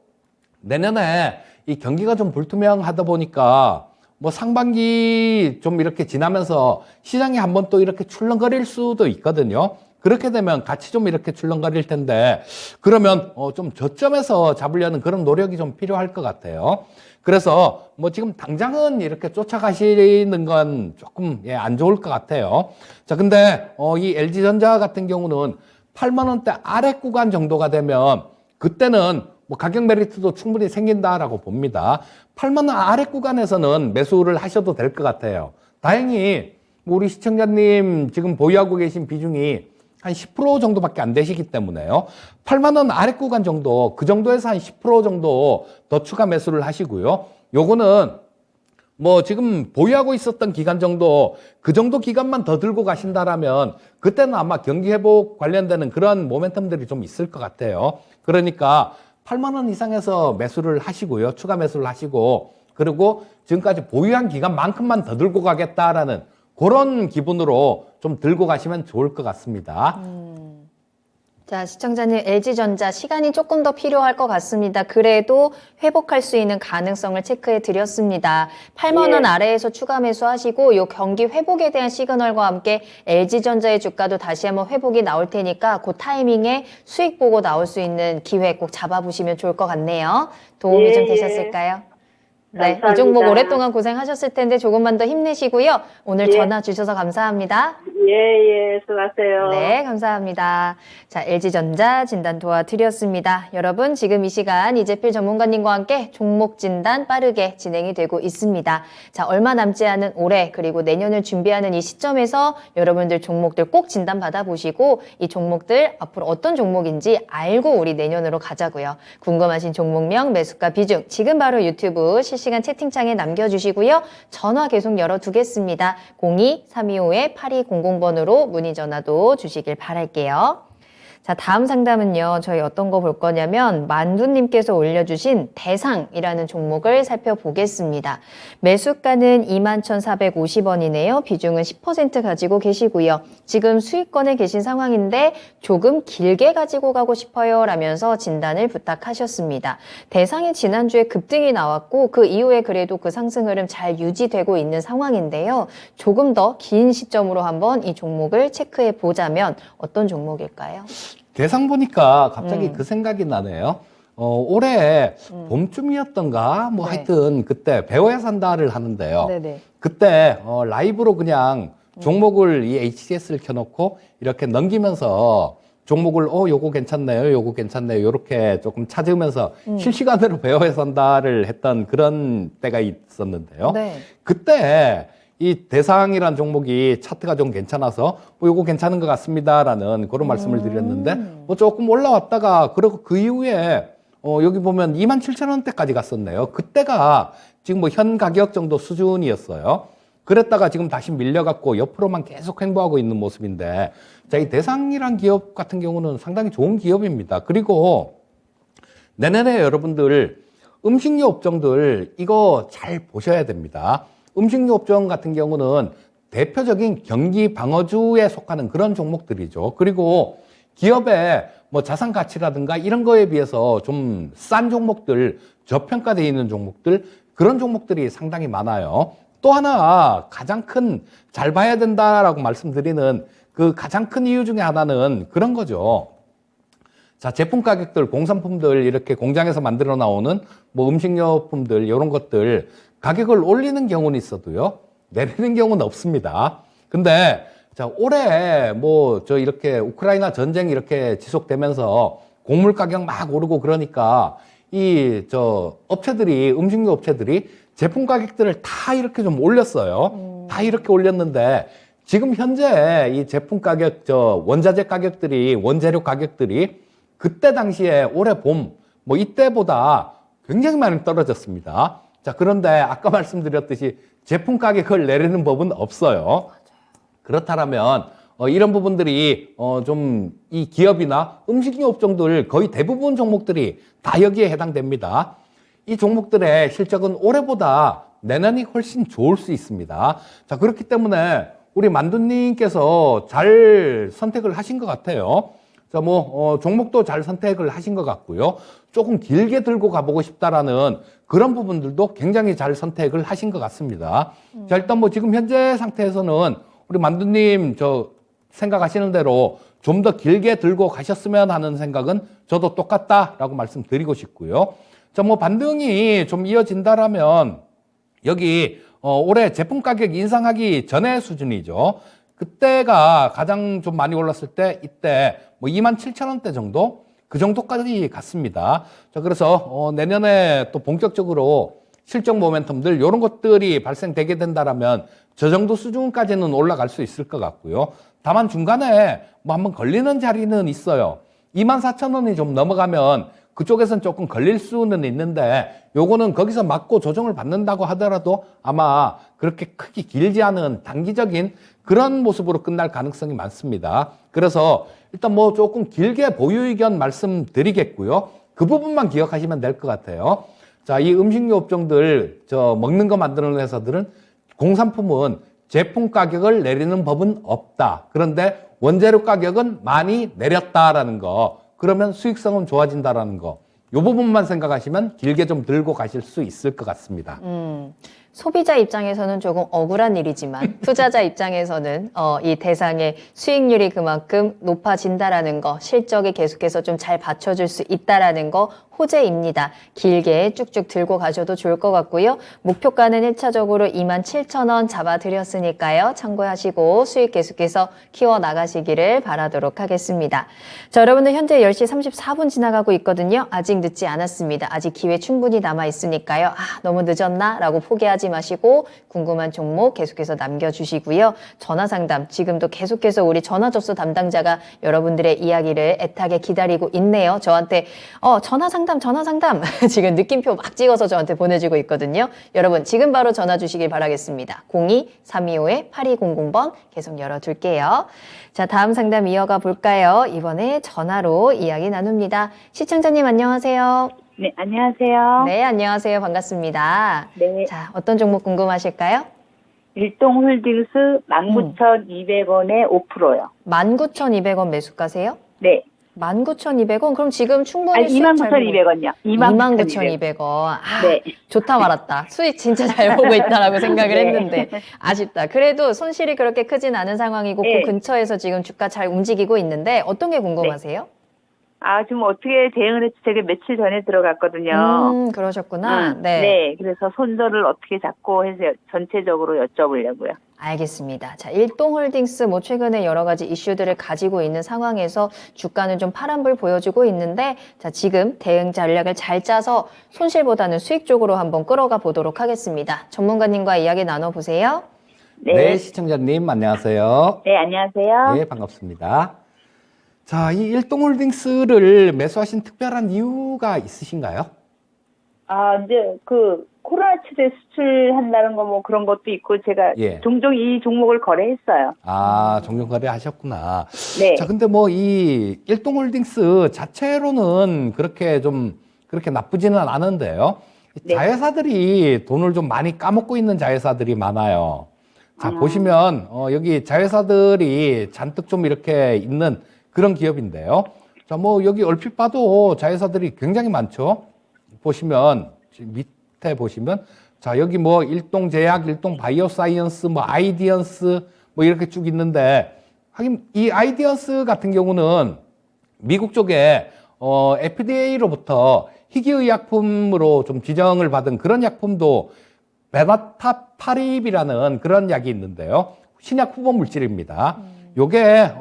내년에 이 경기가 좀 불투명하다 보니까 뭐 상반기 좀 이렇게 지나면서 시장이 한번 또 이렇게 출렁거릴 수도 있거든요. 그렇게 되면 같이 좀 이렇게 출렁거릴 텐데 그러면 좀 저점에서 잡으려는 그런 노력이 좀 필요할 것 같아요. 그래서 뭐 지금 당장은 이렇게 쫓아가시는 건 조금 안 좋을 것 같아요. 자, 근데 이 LG전자 같은 경우는 8만 원대 아래 구간 정도가 되면 그때는 뭐 가격 메리트도 충분히 생긴다라고 봅니다. 8만 원 아래 구간에서는 매수를 하셔도 될 것 같아요. 다행히 우리 시청자님 지금 보유하고 계신 비중이 한 10% 정도밖에 안 되시기 때문에요. 8만 원 아래 구간 정도, 그 정도에서 한 10% 정도 더 추가 매수를 하시고요. 요거는 뭐 지금 보유하고 있었던 기간 정도, 그 정도 기간만 더 들고 가신다라면 그때는 아마 경기 회복 관련되는 그런 모멘텀들이 좀 있을 것 같아요. 그러니까 8만 원 이상에서 매수를 하시고요. 추가 매수를 하시고, 그리고 지금까지 보유한 기간만큼만 더 들고 가겠다라는 그런 기분으로 좀 들고 가시면 좋을 것 같습니다. 자, 시청자님, LG전자 시간이 조금 더 필요할 것 같습니다. 그래도 회복할 수 있는 가능성을 체크해 드렸습니다. 8만 원 아래에서 추가 매수하시고 요 경기 회복에 대한 시그널과 함께 LG전자의 주가도 다시 한번 회복이 나올 테니까 그 타이밍에 수익 보고 나올 수 있는 기회 꼭 잡아보시면 좋을 것 같네요. 도움이 좀 되셨을까요? 네, 감사합니다. 이 종목 오랫동안 고생하셨을 텐데 조금만 더 힘내시고요. 오늘 전화 주셔서 감사합니다. 예, 수고하세요. 네, 감사합니다. 자, LG전자 진단 도와드렸습니다. 여러분, 지금 이 시간 이재필 전문가님과 함께 종목 진단 빠르게 진행이 되고 있습니다. 자, 얼마 남지 않은 올해 그리고 내년을 준비하는 이 시점에서 여러분들 종목들 꼭 진단 받아보시고 이 종목들 앞으로 어떤 종목인지 알고 우리 내년으로 가자고요. 궁금하신 종목명, 매수가 비중 지금 바로 유튜브 실시간 채팅창에 남겨주시고요. 전화 계속 열어두겠습니다. 02-325-8200번으로 문의 전화도 주시길 바랄게요. 자, 다음 상담은요. 저희 어떤 거 볼 거냐면 만두님께서 올려주신 대상이라는 종목을 살펴보겠습니다. 매수가는 21,450원이네요. 비중은 10% 가지고 계시고요. 지금 수익권에 계신 상황인데 조금 길게 가지고 가고 싶어요 라면서 진단을 부탁하셨습니다. 대상이 지난주에 급등이 나왔고 그 이후에 그래도 그 상승 흐름 잘 유지되고 있는 상황인데요. 조금 더 긴 시점으로 한번 이 종목을 체크해 보자면 어떤 종목일까요? 대상 보니까 갑자기 그 생각이 나네요. 올해 봄쯤이었던가 뭐 네. 하여튼 그때 배워야 산다를 하는데요. 네네. 그때 라이브로 그냥 종목을 이 HCS를 켜놓고 이렇게 넘기면서 종목을 요거 괜찮네요, 요거 괜찮네요, 요렇게 조금 찾으면서 실시간으로 배워야 산다를 했던 그런 때가 있었는데요. 네. 그때 이 대상이란 종목이 차트가 좀 괜찮아서 요거 괜찮은 것 같습니다라는 그런 말씀을 드렸는데 뭐 조금 올라왔다가 그리고 그 이후에 여기 보면 27,000원대까지 갔었네요. 그때가 지금 뭐 현 가격 정도 수준이었어요. 그랬다가 지금 다시 밀려갖고 옆으로만 계속 횡보하고 있는 모습인데 자, 이 대상이란 기업 같은 경우는 상당히 좋은 기업입니다. 그리고 내년에 여러분들 음식료 업종들 이거 잘 보셔야 됩니다. 음식료 업종 같은 경우는 대표적인 경기 방어주에 속하는 그런 종목들이죠. 그리고 기업의 뭐 자산 가치라든가 이런 거에 비해서 좀 싼 종목들, 저평가되어 있는 종목들, 그런 종목들이 상당히 많아요. 또 하나 가장 큰, 잘 봐야 된다라고 말씀드리는 그 가장 큰 이유 중에 하나는 그런 거죠. 자, 제품 가격들, 공산품들 이렇게 공장에서 만들어 나오는 뭐 음식료품들 이런 것들 가격을 올리는 경우는 있어도요. 내리는 경우는 없습니다. 근데 자, 올해 뭐 저 이렇게 우크라이나 전쟁 이렇게 지속되면서 곡물 가격 막 오르고 그러니까 이 저 업체들이 음식료 업체들이 제품 가격들을 다 이렇게 좀 올렸어요. 다 이렇게 올렸는데 지금 현재 이 제품 가격 저 원자재 가격들이 원재료 가격들이 그때 당시에 올해 봄 뭐 이때보다 굉장히 많이 떨어졌습니다. 자, 그런데 아까 말씀드렸듯이 제품 가격을 내리는 법은 없어요. 그렇다면 이런 부분들이 좀 이 기업이나 음식료 업종들 거의 대부분 종목들이 다 여기에 해당됩니다. 이 종목들의 실적은 올해보다 내년이 훨씬 좋을 수 있습니다. 자, 그렇기 때문에 우리 만두님께서 잘 선택을 하신 것 같아요. 자, 종목도 잘 선택을 하신 것 같고요. 조금 길게 들고 가보고 싶다라는 그런 부분들도 굉장히 잘 선택을 하신 것 같습니다. 자, 일단 지금 현재 상태에서는 우리 만두님 생각하시는 대로 좀 더 길게 들고 가셨으면 하는 생각은 저도 똑같다라고 말씀드리고 싶고요. 자, 반등이 좀 이어진다라면 여기 올해 제품 가격 인상하기 전의 수준이죠. 그때가 가장 좀 많이 올랐을 때 이때 27,000원대 정도? 그 정도까지 갔습니다. 자, 그래서 내년에 또 본격적으로 실적 모멘텀들 이런 것들이 발생되게 된다라면 저 정도 수준까지는 올라갈 수 있을 것 같고요. 다만 중간에 한번 걸리는 자리는 있어요. 24,000원이 좀 넘어가면 그쪽에선 조금 걸릴 수는 있는데 요거는 거기서 맞고 조정을 받는다고 하더라도 아마 그렇게 크게 길지 않은 단기적인 그런 모습으로 끝날 가능성이 많습니다. 그래서 일단 조금 길게 보유 의견 말씀드리겠고요. 그 부분만 기억하시면 될 것 같아요. 자, 이 음식료 업종들, 먹는 거 만드는 회사들은 공산품은 제품 가격을 내리는 법은 없다. 그런데 원재료 가격은 많이 내렸다라는 거. 그러면 수익성은 좋아진다라는 거. 이 부분만 생각하시면 길게 좀 들고 가실 수 있을 것 같습니다. 소비자 입장에서는 조금 억울한 일이지만 투자자 입장에서는 이 대상의 수익률이 그만큼 높아진다라는 거, 실적이 계속해서 좀 잘 받쳐줄 수 있다라는 거 호재입니다. 길게 쭉쭉 들고 가셔도 좋을 것 같고요. 목표가는 1차적으로 27,000원 잡아드렸으니까요. 참고하시고 수익 계속해서 키워나가시기를 바라도록 하겠습니다. 자, 여러분들 현재 10시 34분 지나가고 있거든요. 아직 늦지 않았습니다. 아직 기회 충분히 남아있으니까요. 너무 늦었나? 라고 포기하지 마시고 궁금한 종목 계속해서 남겨주시고요. 전화상담 지금도 계속해서 우리 전화접수 담당자가 여러분들의 이야기를 애타게 기다리고 있네요. 저한테 전화상담 지금 느낌표 막 찍어서 저한테 보내주고 있거든요. 여러분 지금 바로 전화 주시길 바라겠습니다. 02-325-8200번 계속 열어둘게요. 자, 다음 상담 이어가 볼까요? 이번에 전화로 이야기 나눕니다. 시청자님 안녕하세요. 네, 안녕하세요. 네, 안녕하세요. 반갑습니다. 네. 자, 어떤 종목 궁금하실까요? 일동홀딩스 19,200원에 5%요. 19,200원 매수가세요? 네. 19,200원? 그럼 지금 충분히 아니, 수익 잘 보고 29,200원요. 29,200원. 네. 좋다 말았다. 수익 진짜 잘 보고 있다라고 생각을 네. 했는데 아쉽다. 그래도 손실이 그렇게 크진 않은 상황이고 네. 그 근처에서 지금 주가 잘 움직이고 있는데 어떤 게 궁금하세요? 지금 어떻게 대응을 했지? 제가 며칠 전에 들어갔거든요. 그러셨구나. 네. 네. 그래서 손절을 어떻게 잡고 해서 전체적으로 여쭤보려고요. 알겠습니다. 자, 일동홀딩스 최근에 여러 가지 이슈들을 가지고 있는 상황에서 주가는 좀 파란불 보여주고 있는데 자, 지금 대응 전략을 잘 짜서 손실보다는 수익 쪽으로 한번 끌어가 보도록 하겠습니다. 전문가님과 이야기 나눠보세요. 네, 시청자님 안녕하세요. 네, 안녕하세요. 네, 반갑습니다. 자, 이 일동홀딩스를 매수하신 특별한 이유가 있으신가요? 이제 코로나 치료 수출한다는 거 그런 것도 있고 제가 예. 종종 이 종목을 거래했어요. 종종 거래하셨구나. 네. 자, 근데 이 일동홀딩스 자체로는 그렇게 나쁘지는 않은데요. 네. 자회사들이 돈을 좀 많이 까먹고 있는 자회사들이 많아요. 자, 보시면 여기 자회사들이 잔뜩 좀 이렇게 있는 그런 기업인데요. 자, 여기 얼핏 봐도 자회사들이 굉장히 많죠. 보시면 지금 밑에 보시면 자, 여기 일동제약, 일동바이오사이언스, 아이디언스 이렇게 쭉 있는데 하긴 이 아이디언스 같은 경우는 미국 쪽에 FDA로부터 희귀의약품으로 좀 지정을 받은 그런 약품도 베나타파립이라는 그런 약이 있는데요. 신약 후보 물질입니다. 요게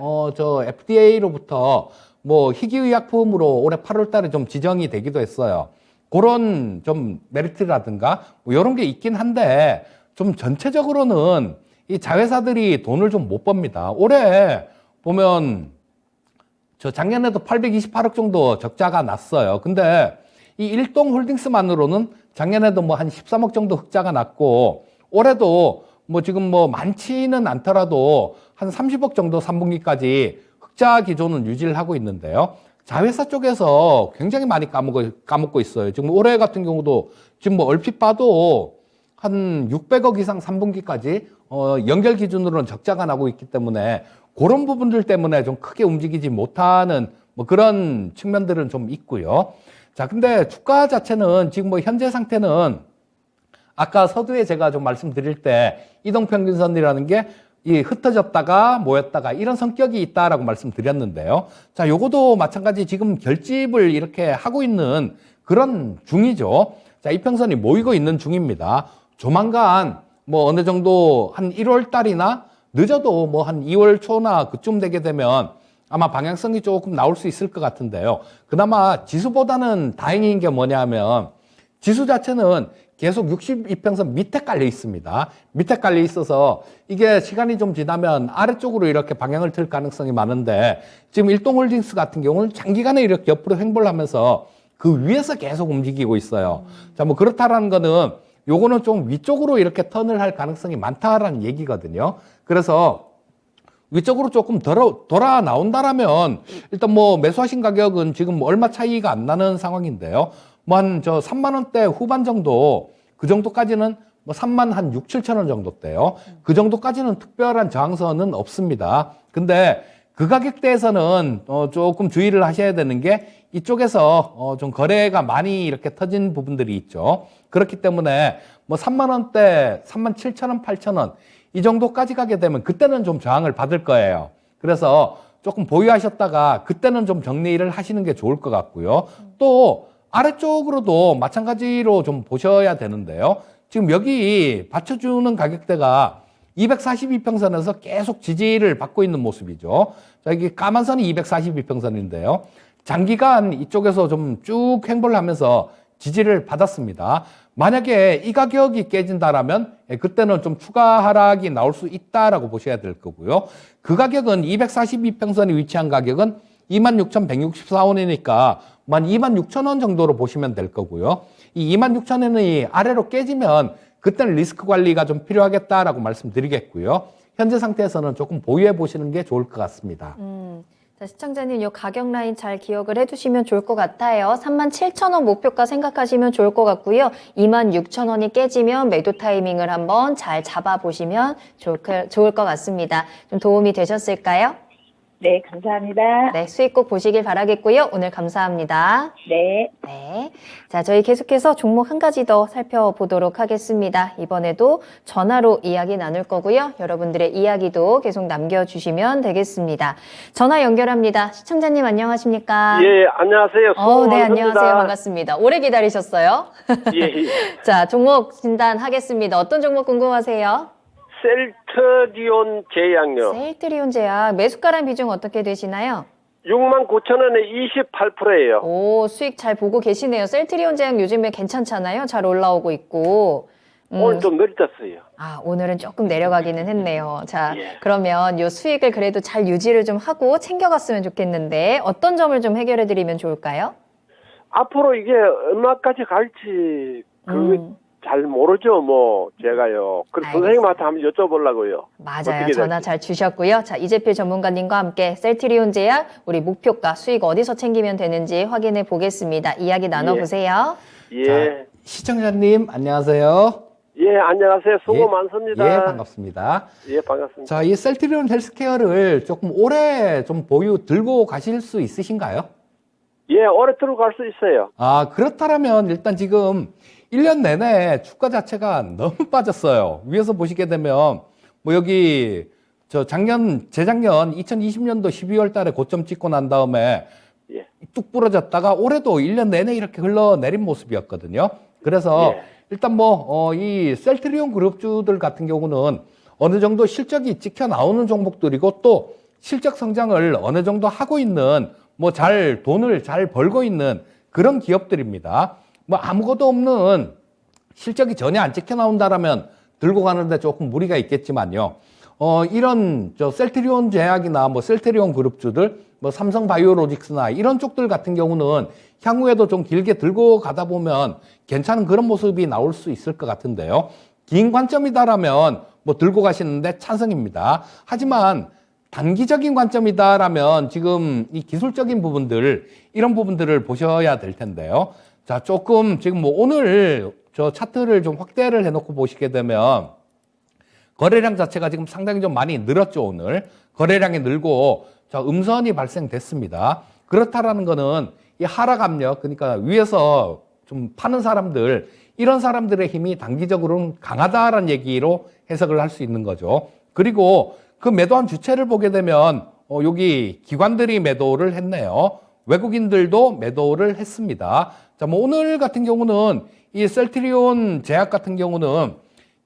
FDA로부터 희귀의약품으로 올해 8월 달에 좀 지정이 되기도 했어요. 그런 좀 메리트라든가 이런 게 있긴 한데 좀 전체적으로는 이 자회사들이 돈을 좀 못 법니다. 올해 보면 작년에도 828억 정도 적자가 났어요. 근데 이 일동홀딩스만으로는 작년에도 한 13억 정도 흑자가 났고 올해도 지금 많지는 않더라도 한 30억 정도 3분기까지 흑자 기조는 유지를 하고 있는데요. 자회사 쪽에서 굉장히 많이 까먹고 있어요. 지금 올해 같은 경우도 지금 얼핏 봐도 한 600억 이상 3분기까지 연결 기준으로는 적자가 나고 있기 때문에 그런 부분들 때문에 좀 크게 움직이지 못하는 뭐 그런 측면들은 좀 있고요. 자, 근데 주가 자체는 지금 뭐 현재 상태는 아까 서두에 제가 좀 말씀드릴 때 이동평균선이라는 게 이 흩어졌다가 모였다가 이런 성격이 있다라고 말씀드렸는데요. 자, 요거도 마찬가지 지금 결집을 이렇게 하고 있는 그런 중이죠. 자, 이평선이 모이고 있는 중입니다. 조만간 뭐 어느 정도 한 1월 달이나 늦어도 뭐 한 2월 초나 그쯤 되게 되면 아마 방향성이 조금 나올 수 있을 것 같은데요. 그나마 지수보다는 다행인 게 뭐냐면 지수 자체는 계속 62평선 밑에 깔려 있습니다. 밑에 깔려 있어서 이게 시간이 좀 지나면 아래쪽으로 이렇게 방향을 틀 가능성이 많은데 지금 일동홀딩스 같은 경우는 장기간에 이렇게 옆으로 횡보를 하면서 그 위에서 계속 움직이고 있어요. 자, 뭐 그렇다라는 거는 요거는 좀 위쪽으로 이렇게 턴을 할 가능성이 많다라는 얘기거든요. 그래서 위쪽으로 조금 돌아 나온다라면 일단 뭐 매수하신 가격은 지금 얼마 차이가 안 나는 상황인데요. 뭐 한 3만 원대 후반 정도 그 정도까지는 뭐 3만 한 6, 7천 원 정도대요. 그 정도까지는 특별한 저항선은 없습니다. 근데 그 가격대에서는 조금 주의를 하셔야 되는 게 이쪽에서 좀 거래가 많이 이렇게 터진 부분들이 있죠. 그렇기 때문에 뭐 3만 원대, 3만 7천 원, 8천 원 이 정도까지 가게 되면 그때는 좀 저항을 받을 거예요. 그래서 조금 보유하셨다가 그때는 좀 정리를 하시는 게 좋을 것 같고요. 또 아래쪽으로도 마찬가지로 좀 보셔야 되는데요. 지금 여기 받쳐주는 가격대가 242평선에서 계속 지지를 받고 있는 모습이죠. 자, 여기 까만 선이 242평선인데요. 장기간 이쪽에서 좀 쭉 횡보를 하면서 지지를 받았습니다. 만약에 이 가격이 깨진다라면 그때는 좀 추가 하락이 나올 수 있다라고 보셔야 될 거고요. 그 가격은 242평선이 위치한 가격은 26,164원이니까 만 26,000원 정도로 보시면 될 거고요. 이 26,000원이 아래로 깨지면 그때는 리스크 관리가 좀 필요하겠다라고 말씀드리겠고요. 현재 상태에서는 조금 보유해 보시는 게 좋을 것 같습니다. 자, 시청자님, 이 가격 라인 잘 기억을 해두시면 좋을 것 같아요. 37,000원 목표가 생각하시면 좋을 것 같고요. 26,000원이 깨지면 매도 타이밍을 한번 잘 잡아보시면 좋을 것 같습니다. 좀 도움이 되셨을까요? 네, 감사합니다. 네, 수익 꼭 보시길 바라겠고요. 오늘 감사합니다. 네. 네. 자, 저희 계속해서 종목 한 가지 더 살펴보도록 하겠습니다. 이번에도 전화로 이야기 나눌 거고요. 여러분들의 이야기도 계속 남겨주시면 되겠습니다. 전화 연결합니다. 시청자님 안녕하십니까? 예, 안녕하세요. 수고 네, 많습니다. 안녕하세요. 반갑습니다. 오래 기다리셨어요? 예, 예. 자, 종목 진단하겠습니다. 어떤 종목 궁금하세요? 셀트리온 제약요. 셀트리온 제약 매수가란 비중 어떻게 되시나요? 69,000원에 28%예요. 오, 수익 잘 보고 계시네요. 셀트리온 제약 요즘에 괜찮잖아요. 잘 올라오고 있고. 오늘 좀 느릿졌어요. 오늘은 조금 내려가기는 했네요. 자, 예. 그러면 요 수익을 그래도 잘 유지를 좀 하고 챙겨갔으면 좋겠는데 어떤 점을 좀 해결해 드리면 좋을까요? 앞으로 이게 얼마까지 갈지 잘 모르죠, 뭐 제가요. 그래서 알겠습니다. 선생님한테 한번 여쭤보려고요. 맞아요. 어떻게 전화 될지. 잘 주셨고요. 자, 이재필 전문가님과 함께 셀트리온 제약 우리 목표가 수익 어디서 챙기면 되는지 확인해 보겠습니다. 이야기 나눠보세요. 예. 자, 시청자님 안녕하세요. 예, 안녕하세요. 수고 예, 많습니다. 예, 반갑습니다. 예, 반갑습니다. 자, 이 셀트리온 헬스케어를 조금 오래 좀 들고 가실 수 있으신가요? 예, 오래 들어갈 수 있어요. 그렇다면 일단 지금 1년 내내 주가 자체가 너무 빠졌어요. 위에서 보시게 되면 뭐 여기 재작년 2020년도 12월 달에 고점 찍고 난 다음에 예. 뚝 부러졌다가 올해도 1년 내내 이렇게 흘러내린 모습이었거든요. 그래서 예. 일단 이 셀트리온 그룹주들 같은 경우는 어느 정도 실적이 찍혀 나오는 종목들이고 또 실적 성장을 어느 정도 하고 있는 돈을 잘 벌고 있는 그런 기업들입니다. 아무것도 없는 실적이 전혀 안 찍혀 나온다라면 들고 가는데 조금 무리가 있겠지만요. 이런 셀트리온 제약이나 셀트리온 그룹주들, 삼성바이오로직스나 이런 쪽들 같은 경우는 향후에도 좀 길게 들고 가다 보면 괜찮은 그런 모습이 나올 수 있을 것 같은데요. 긴 관점이다라면 들고 가시는데 찬성입니다. 하지만 단기적인 관점이다라면 지금 이 기술적인 부분들, 이런 부분들을 보셔야 될 텐데요. 자, 조금 지금 오늘 저 차트를 좀 확대를 해놓고 보시게 되면 거래량 자체가 지금 상당히 좀 많이 늘었죠, 오늘. 거래량이 늘고, 자, 음선이 발생됐습니다. 그렇다라는 거는 이 하락 압력, 그러니까 위에서 좀 파는 사람들, 이런 사람들의 힘이 단기적으로는 강하다라는 얘기로 해석을 할 수 있는 거죠. 그리고 그 매도한 주체를 보게 되면, 여기 기관들이 매도를 했네요. 외국인들도 매도를 했습니다. 자, 뭐 오늘 같은 경우는 이 셀트리온 제약 같은 경우는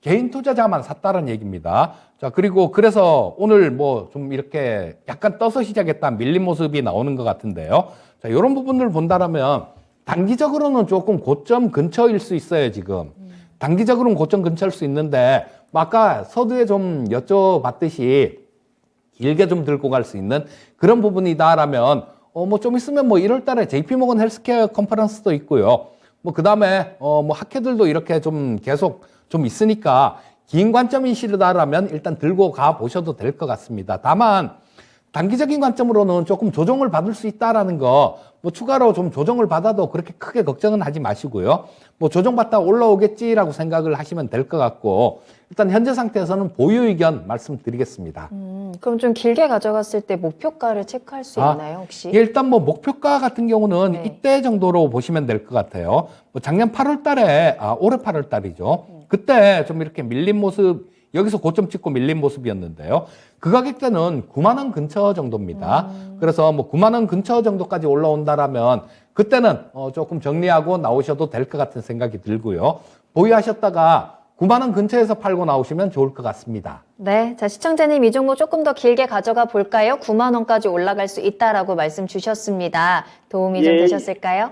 개인 투자자만 샀다는 얘기입니다. 자, 그리고 그래서 오늘 뭐 좀 이렇게 약간 떠서 시작했다 밀린 모습이 나오는 것 같은데요. 자, 이런 부분을 본다라면 단기적으로는 조금 고점 근처일 수 있어요, 지금. 단기적으로는 고점 근처일 수 있는데, 뭐 아까 서두에 좀 여쭤봤듯이 길게 좀 들고 갈 수 있는 그런 부분이다라면, 뭐 좀 있으면 뭐 1월 달에 JP모건 헬스케어 컨퍼런스도 있고요. 뭐 그 다음에, 뭐 학회들도 이렇게 좀 계속 좀 있으니까 긴 관점이시다라면 일단 들고 가 보셔도 될 것 같습니다. 다만, 단기적인 관점으로는 조금 조정을 받을 수 있다라는 거, 뭐 추가로 좀 조정을 받아도 그렇게 크게 걱정은 하지 마시고요. 뭐 조정받다 올라오겠지라고 생각을 하시면 될 것 같고, 일단 현재 상태에서는 보유 의견 말씀드리겠습니다. 그럼 좀 길게 가져갔을 때 목표가를 체크할 수 있나요, 혹시? 일단 뭐 목표가 같은 경우는 네. 이때 정도로 보시면 될 것 같아요. 뭐 작년 8월 달에, 올해 8월 달이죠. 그때 좀 이렇게 밀린 모습, 여기서 고점 찍고 밀린 모습이었는데요. 그 가격대는 9만 원 근처 정도입니다. 그래서 뭐 9만 원 근처 정도까지 올라온다라면 그때는 조금 정리하고 나오셔도 될 것 같은 생각이 들고요. 보유하셨다가 9만 원 근처에서 팔고 나오시면 좋을 것 같습니다. 네, 자 시청자님 이 종목 조금 더 길게 가져가 볼까요? 9만 원까지 올라갈 수 있다라고 말씀 주셨습니다. 도움이 좀 예. 되셨을까요?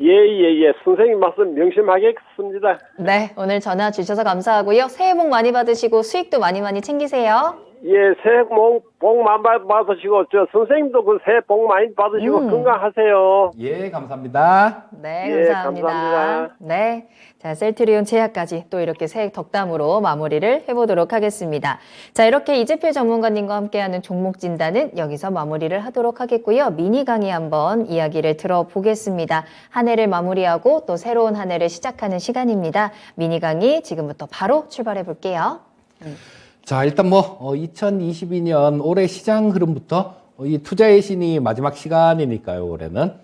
예. 선생님 말씀 명심하겠습니다. 네, 오늘 전화 주셔서 감사하고요. 새해 복 많이 받으시고 수익도 많이 챙기세요. 예, 새해 복 많이 받으시고, 선생님도 그 새해 복 많이 받으시고, 건강하세요. 예, 감사합니다. 네, 예, 감사합니다. 감사합니다. 네. 자, 셀트리온 제약까지 또 이렇게 새해 덕담으로 마무리를 해보도록 하겠습니다. 자, 이렇게 이재필 전문가님과 함께하는 종목 진단은 여기서 마무리를 하도록 하겠고요. 미니 강의 한번 이야기를 들어보겠습니다. 한 해를 마무리하고 또 새로운 한 해를 시작하는 시간입니다. 미니 강의 지금부터 바로 출발해 볼게요. 자, 일단 뭐 2022년 올해 시장 흐름부터 이 투자의 신이 마지막 시간이니까요, 올해는.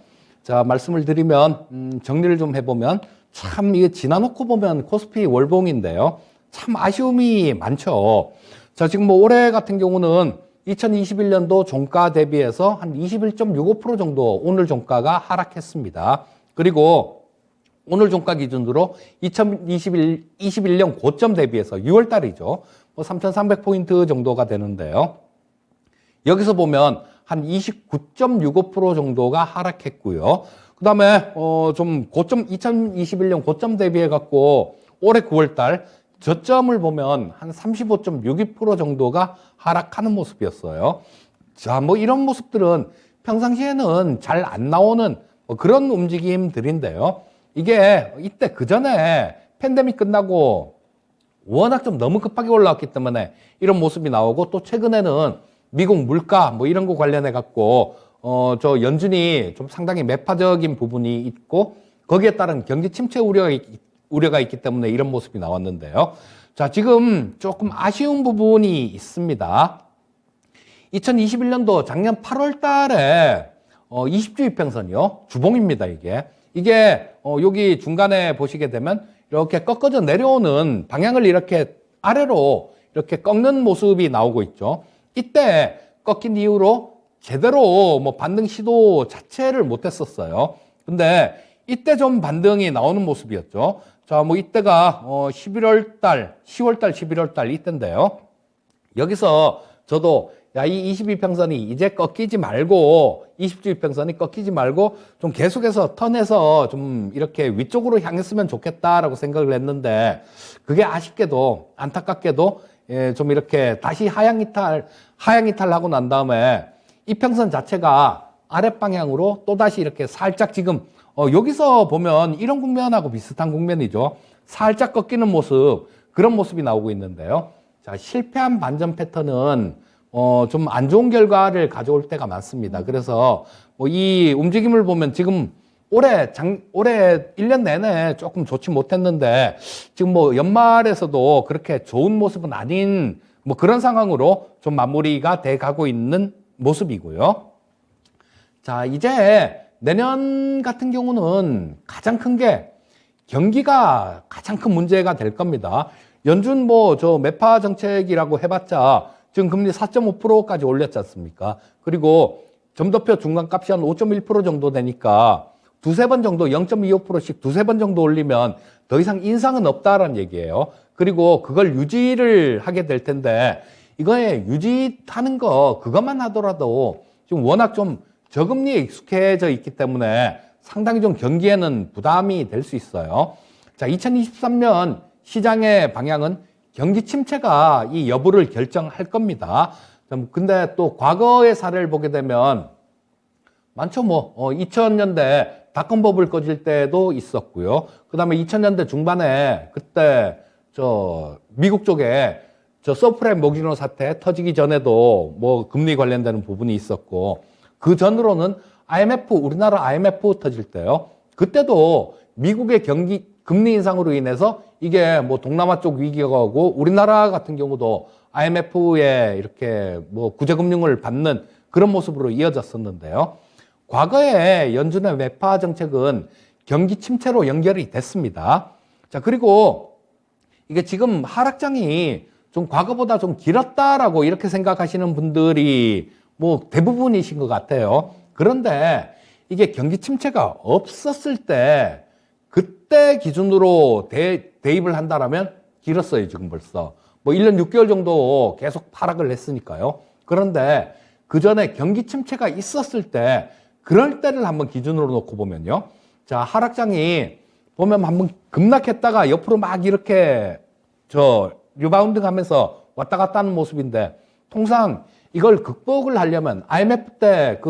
자, 말씀을 드리면 정리를 좀 해보면 참 이게 지나놓고 보면 코스피 월봉인데요. 참 아쉬움이 많죠. 자, 지금 뭐 올해 같은 경우는 2021년도 종가 대비해서 한 21.65% 정도 오늘 종가가 하락했습니다. 그리고 오늘 종가 기준으로 2021년 고점 대비해서 6월 달이죠. 3,300포인트 정도가 되는데요. 여기서 보면 한 29.65% 정도가 하락했고요. 그 다음에, 좀 고점, 2021년 고점 대비해갖고 올해 9월 달 저점을 보면 한 35.62% 정도가 하락하는 모습이었어요. 자, 뭐 이런 모습들은 평상시에는 잘 안 나오는 그런 움직임들인데요. 이게 이때 그 전에 팬데믹 끝나고 워낙 좀 너무 급하게 올라왔기 때문에 이런 모습이 나오고 또 최근에는 미국 물가 뭐 이런 거 관련해 갖고 저 연준이 좀 상당히 매파적인 부분이 있고 거기에 따른 경기 침체 우려가 있기 때문에 이런 모습이 나왔는데요. 자, 지금 조금 아쉬운 부분이 있습니다. 2021년도 작년 8월 달에 20주 이평선이요. 주봉입니다, 이게. 이게 여기 중간에 보시게 되면 이렇게 꺾어져 내려오는 방향을 이렇게 아래로 이렇게 꺾는 모습이 나오고 있죠. 이때 꺾인 이후로 제대로 뭐 반등 시도 자체를 못 했었어요. 근데 이때 좀 반등이 나오는 모습이었죠. 자, 뭐 이때가 11월 달, 10월 달, 11월 달 이때인데요. 여기서 저도 야, 이 22평선이 이제 꺾이지 말고 20주 이평선이 꺾이지 말고 좀 계속해서 턴해서 좀 이렇게 위쪽으로 향했으면 좋겠다라고 생각을 했는데 그게 아쉽게도 안타깝게도 좀 이렇게 다시 하향 이탈하고 난 다음에 이평선 자체가 아랫방향으로 또다시 이렇게 살짝 지금 여기서 보면 이런 국면하고 비슷한 국면이죠. 살짝 꺾이는 모습, 그런 모습이 나오고 있는데요. 자, 실패한 반전 패턴은 좀 안 좋은 결과를 가져올 때가 많습니다. 그래서 뭐 이 움직임을 보면 지금 올해 1년 내내 조금 좋지 못했는데 지금 뭐 연말에서도 그렇게 좋은 모습은 아닌 뭐 그런 상황으로 좀 마무리가 돼 가고 있는 모습이고요. 자, 이제 내년 같은 경우는 가장 큰 게 경기가 가장 큰 문제가 될 겁니다. 연준 뭐 저 매파 정책이라고 해봤자 지금 금리 4.5%까지 올렸지 않습니까? 그리고 점도표 중간값이 한 5.1% 정도 되니까 두세 번 정도 0.25%씩 두세 번 정도 올리면 더 이상 인상은 없다라는 얘기예요. 그리고 그걸 유지를 하게 될 텐데 이거에 유지하는 거 그것만 하더라도 지금 워낙 좀 저금리에 익숙해져 있기 때문에 상당히 좀 경기에는 부담이 될 수 있어요. 자, 2023년 시장의 방향은 경기 침체가 이 여부를 결정할 겁니다. 근데 또 과거의 사례를 보게 되면 많죠. 2000년대 닷컴 버블 꺼질 때도 있었고요. 그 다음에 2000년대 중반에 그때 미국 쪽에 서프라임 모기노 사태 터지기 전에도 뭐 금리 관련되는 부분이 있었고, 그 전으로는 우리나라 IMF 터질 때요. 그때도 미국의 금리 인상으로 인해서 이게 뭐 동남아 쪽 위기가 오고 우리나라 같은 경우도 IMF에 이렇게 뭐 구제금융을 받는 그런 모습으로 이어졌었는데요. 과거에 연준의 매파 정책은 경기 침체로 연결이 됐습니다. 자, 그리고 이게 지금 하락장이 좀 과거보다 좀 길었다라고 이렇게 생각하시는 분들이 뭐 대부분이신 것 같아요. 그런데 이게 경기 침체가 없었을 때 그때 기준으로 대입을 한다라면 길었어요, 지금 벌써. 뭐 1년 6개월 정도 계속 하락을 했으니까요. 그런데 그 전에 경기 침체가 있었을 때 그럴 때를 한번 기준으로 놓고 보면요. 자, 하락장이 보면 한번 급락했다가 옆으로 막 이렇게 리바운딩 하면서 왔다 갔다 하는 모습인데, 통상 이걸 극복을 하려면 IMF 때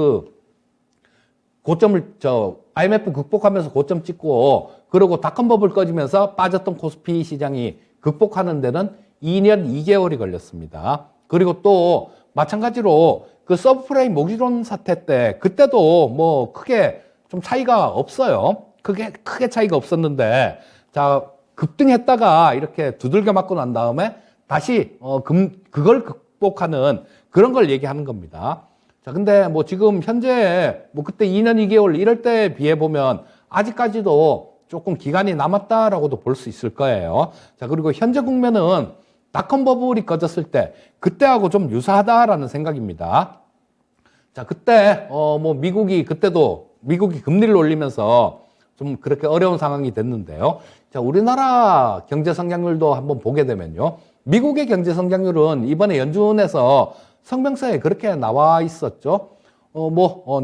IMF 극복하면서 고점 찍고, 그리고 닷컴 버블 꺼지면서 빠졌던 코스피 시장이 극복하는 데는 2년 2개월이 걸렸습니다. 그리고 또 마찬가지로 그 서브프라임 모기론 사태 때 그때도 뭐 크게 좀 차이가 없어요. 크게 차이가 없었는데, 자, 급등했다가 이렇게 두들겨 맞고 난 다음에 다시 그걸 극복하는 그런 걸 얘기하는 겁니다. 자, 근데 뭐 지금 현재 뭐 그때 2년 2개월 이럴 때 비해 보면 아직까지도 조금 기간이 남았다라고도 볼 수 있을 거예요. 자, 그리고 현재 국면은 닷컴 버블이 꺼졌을 때 그때하고 좀 유사하다라는 생각입니다. 자, 그때 뭐 미국이 금리를 올리면서 좀 그렇게 어려운 상황이 됐는데요. 자, 우리나라 경제 성장률도 한번 보게 되면요. 미국의 경제 성장률은 이번에 연준에서 성명서에 그렇게 나와 있었죠.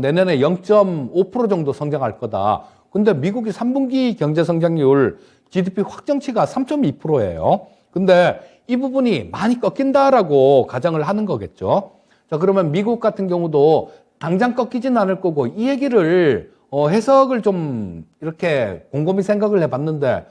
내년에 0.5% 정도 성장할 거다. 근데 미국이 3분기 경제 성장률 GDP 확정치가 3.2%예요. 근데 이 부분이 많이 꺾인다라고 가정을 하는 거겠죠. 자, 그러면 미국 같은 경우도 당장 꺾이진 않을 거고, 이 얘기를 해석을 좀 이렇게 곰곰이 생각을 해봤는데,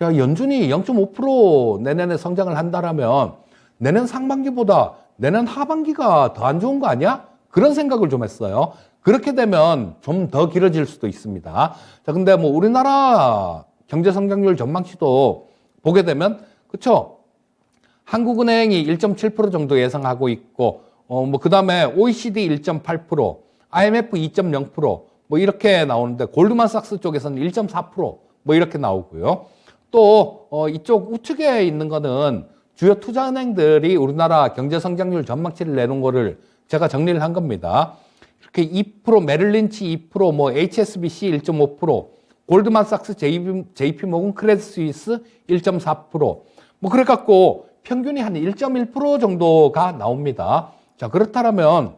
야, 연준이 0.5% 내년에 성장을 한다라면 내년 상반기보다 내년 하반기가 더 안 좋은 거 아니야? 그런 생각을 좀 했어요. 그렇게 되면 좀 더 길어질 수도 있습니다. 자, 근데 뭐 우리나라 경제 성장률 전망치도 보게 되면, 그쵸? 한국은행이 1.7% 정도 예상하고 있고, 그 다음에 OECD 1.8%, IMF 2.0%, 뭐 이렇게 나오는데, 골드만삭스 쪽에서는 1.4%, 뭐 이렇게 나오고요. 또, 이쪽 우측에 있는 거는 주요 투자은행들이 우리나라 경제 성장률 전망치를 내놓은 거를 제가 정리를 한 겁니다. 이렇게 2%, 메릴린치 2%, 뭐 HSBC 1.5%, 골드만삭스, JP모건, 크레딧 스위스 1.4%, 뭐 그래갖고 평균이 한 1.1% 정도가 나옵니다. 자, 그렇다면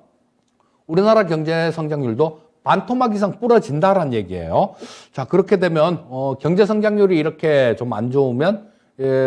우리나라 경제 성장률도 반토막 이상 부러진다라는 얘기예요. 자, 그렇게 되면 경제 성장률이 이렇게 좀 안 좋으면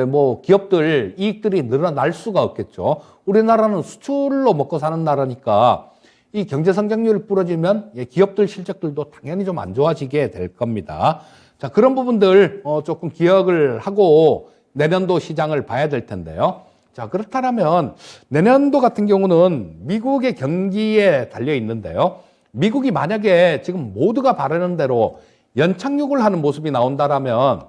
뭐 기업들 이익들이 늘어날 수가 없겠죠. 우리나라는 수출로 먹고 사는 나라니까 이 경제 성장률이 부러지면 기업들 실적들도 당연히 좀 안 좋아지게 될 겁니다. 자, 그런 부분들 조금 기억을 하고 내년도 시장을 봐야 될 텐데요. 자, 그렇다면 내년도 같은 경우는 미국의 경기에 달려 있는데요. 미국이 만약에 지금 모두가 바라는 대로 연착륙을 하는 모습이 나온다라면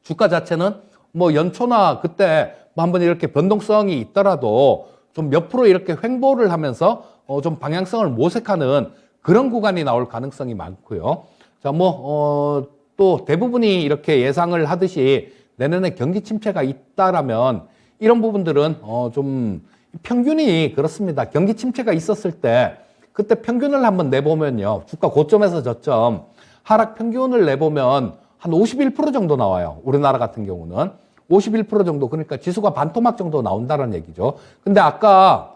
주가 자체는 뭐 연초나 그때 뭐 한번 이렇게 변동성이 있더라도 좀 몇 프로 이렇게 횡보를 하면서 좀 방향성을 모색하는 그런 구간이 나올 가능성이 많고요. 자, 또 대부분이 이렇게 예상을 하듯이 내년에 경기 침체가 있다라면 이런 부분들은 좀 평균이 그렇습니다. 경기 침체가 있었을 때 그때 평균을 한번 내보면요. 주가 고점에서 저점 하락 평균을 내보면 한 51% 정도 나와요. 우리나라 같은 경우는 51% 정도, 그러니까 지수가 반토막 정도 나온다는 얘기죠. 근데 아까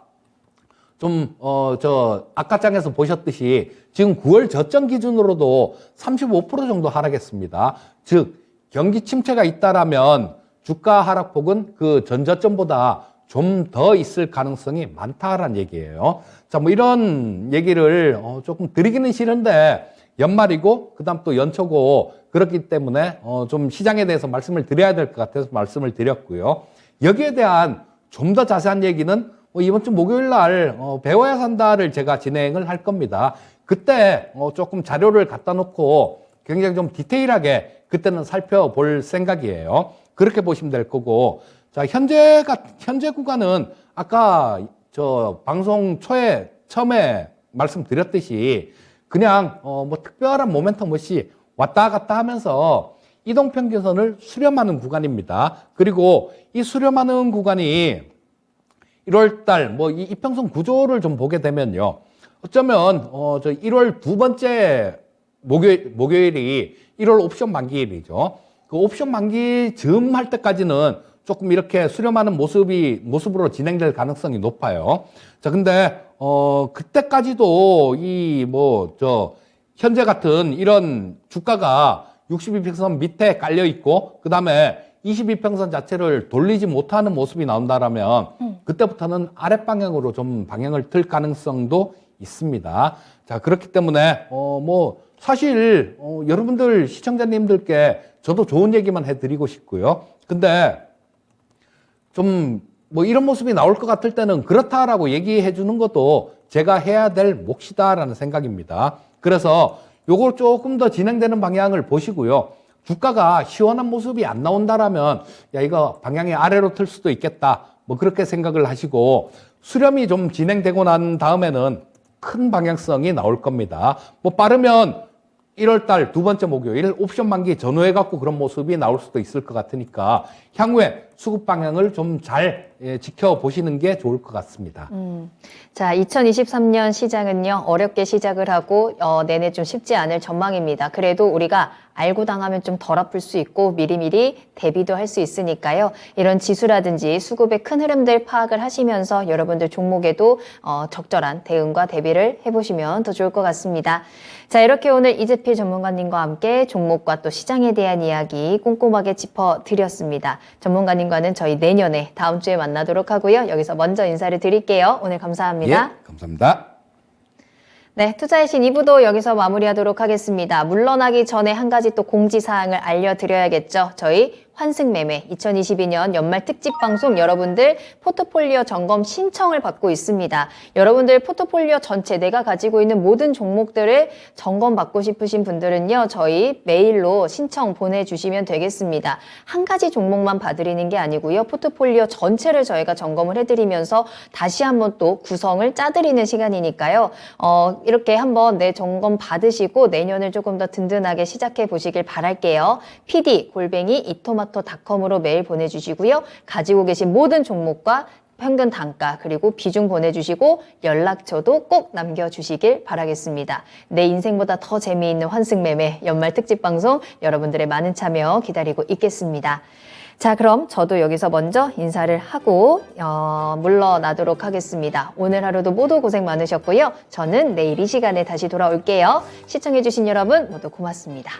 아까 장에서 보셨듯이 지금 9월 저점 기준으로도 35% 정도 하락했습니다. 즉 경기 침체가 있다라면 주가 하락폭은 그 전저점보다 좀 더 있을 가능성이 많다라는 얘기예요. 자, 뭐 이런 얘기를 조금 드리기는 싫은데 연말이고 그다음 또 연초고 그렇기 때문에 좀 시장에 대해서 말씀을 드려야 될 것 같아서 말씀을 드렸고요. 여기에 대한 좀 더 자세한 얘기는 이번 주 목요일 날 배워야 산다를 제가 진행을 할 겁니다. 그때 조금 자료를 갖다 놓고 굉장히 좀 디테일하게 그때는 살펴볼 생각이에요. 그렇게 보시면 될 거고, 자, 현재 구간은 아까 방송 처음에 말씀드렸듯이 그냥 뭐 특별한 모멘텀 없이 왔다 갔다 하면서 이동평균선을 수렴하는 구간입니다. 그리고 이 수렴하는 구간이 1월달 이 이평선 구조를 좀 보게 되면요. 어쩌면 1월 두 번째 목요일이 1월 옵션 만기일이죠. 그 옵션 만기 즈음 할 때까지는 조금 이렇게 수렴하는 모습으로 진행될 가능성이 높아요. 자, 근데 그때까지도 현재 같은 이런 주가가 62평선 밑에 깔려 있고 그다음에 22평선 자체를 돌리지 못하는 모습이 나온다라면 그때부터는 아랫방향으로 좀 방향을 틀 가능성도 있습니다. 자, 그렇기 때문에 사실 여러분들 시청자님들께 저도 좋은 얘기만 해드리고 싶고요. 근데 좀 이런 모습이 나올 것 같을 때는 그렇다라고 얘기해 주는 것도 제가 해야 될 몫이다라는 생각입니다. 그래서 요걸 조금 더 진행되는 방향을 보시고요. 주가가 시원한 모습이 안 나온다라면 이거 방향이 아래로 틀 수도 있겠다. 그렇게 생각을 하시고 수렴이 좀 진행되고 난 다음에는 큰 방향성이 나올 겁니다. 빠르면 1월달 두 번째 목요일 옵션 만기 전후해 갖고 그런 모습이 나올 수도 있을 것 같으니까 향후에 수급 방향을 좀 잘 지켜보시는 게 좋을 것 같습니다. 자, 2023년 시장은요, 어렵게 시작을 하고, 내내 좀 쉽지 않을 전망입니다. 그래도 우리가 알고 당하면 좀 덜 아플 수 있고, 미리미리 대비도 할 수 있으니까요. 이런 지수라든지 수급의 큰 흐름들 파악을 하시면서 여러분들 종목에도 적절한 대응과 대비를 해보시면 더 좋을 것 같습니다. 자, 이렇게 오늘 이재필 전문가님과 함께 종목과 또 시장에 대한 이야기 꼼꼼하게 짚어드렸습니다. 전문가님과는 저희 내년에 다음 주에 만나도록 하고요. 여기서 먼저 인사를 드릴게요. 오늘 감사합니다. 예, 감사합니다. 네, 투자의 신 2부도 여기서 마무리하도록 하겠습니다. 물러나기 전에 한 가지 또 공지사항을 알려드려야겠죠. 저희 환승매매 2022년 연말 특집 방송 여러분들 포트폴리오 점검 신청을 받고 있습니다. 여러분들 포트폴리오 전체 내가 가지고 있는 모든 종목들을 점검 받고 싶으신 분들은요. 저희 메일로 신청 보내주시면 되겠습니다. 한 가지 종목만 봐드리는 게 아니고요. 포트폴리오 전체를 저희가 점검을 해드리면서 다시 한번 또 구성을 짜드리는 시간이니까요. 이렇게 한번 점검 받으시고 내년을 조금 더 든든하게 시작해 보시길 바랄게요. pd@itomato.com으로 메일 보내주시고요. 가지고 계신 모든 종목과 평균 단가 그리고 비중 보내주시고 연락처도 꼭 남겨주시길 바라겠습니다. 내 인생보다 더 재미있는 환승매매 연말 특집 방송 여러분들의 많은 참여 기다리고 있겠습니다. 자, 그럼 저도 여기서 먼저 인사를 하고 물러나도록 하겠습니다. 오늘 하루도 모두 고생 많으셨고요. 저는 내일 이 시간에 다시 돌아올게요. 시청해주신 여러분 모두 고맙습니다.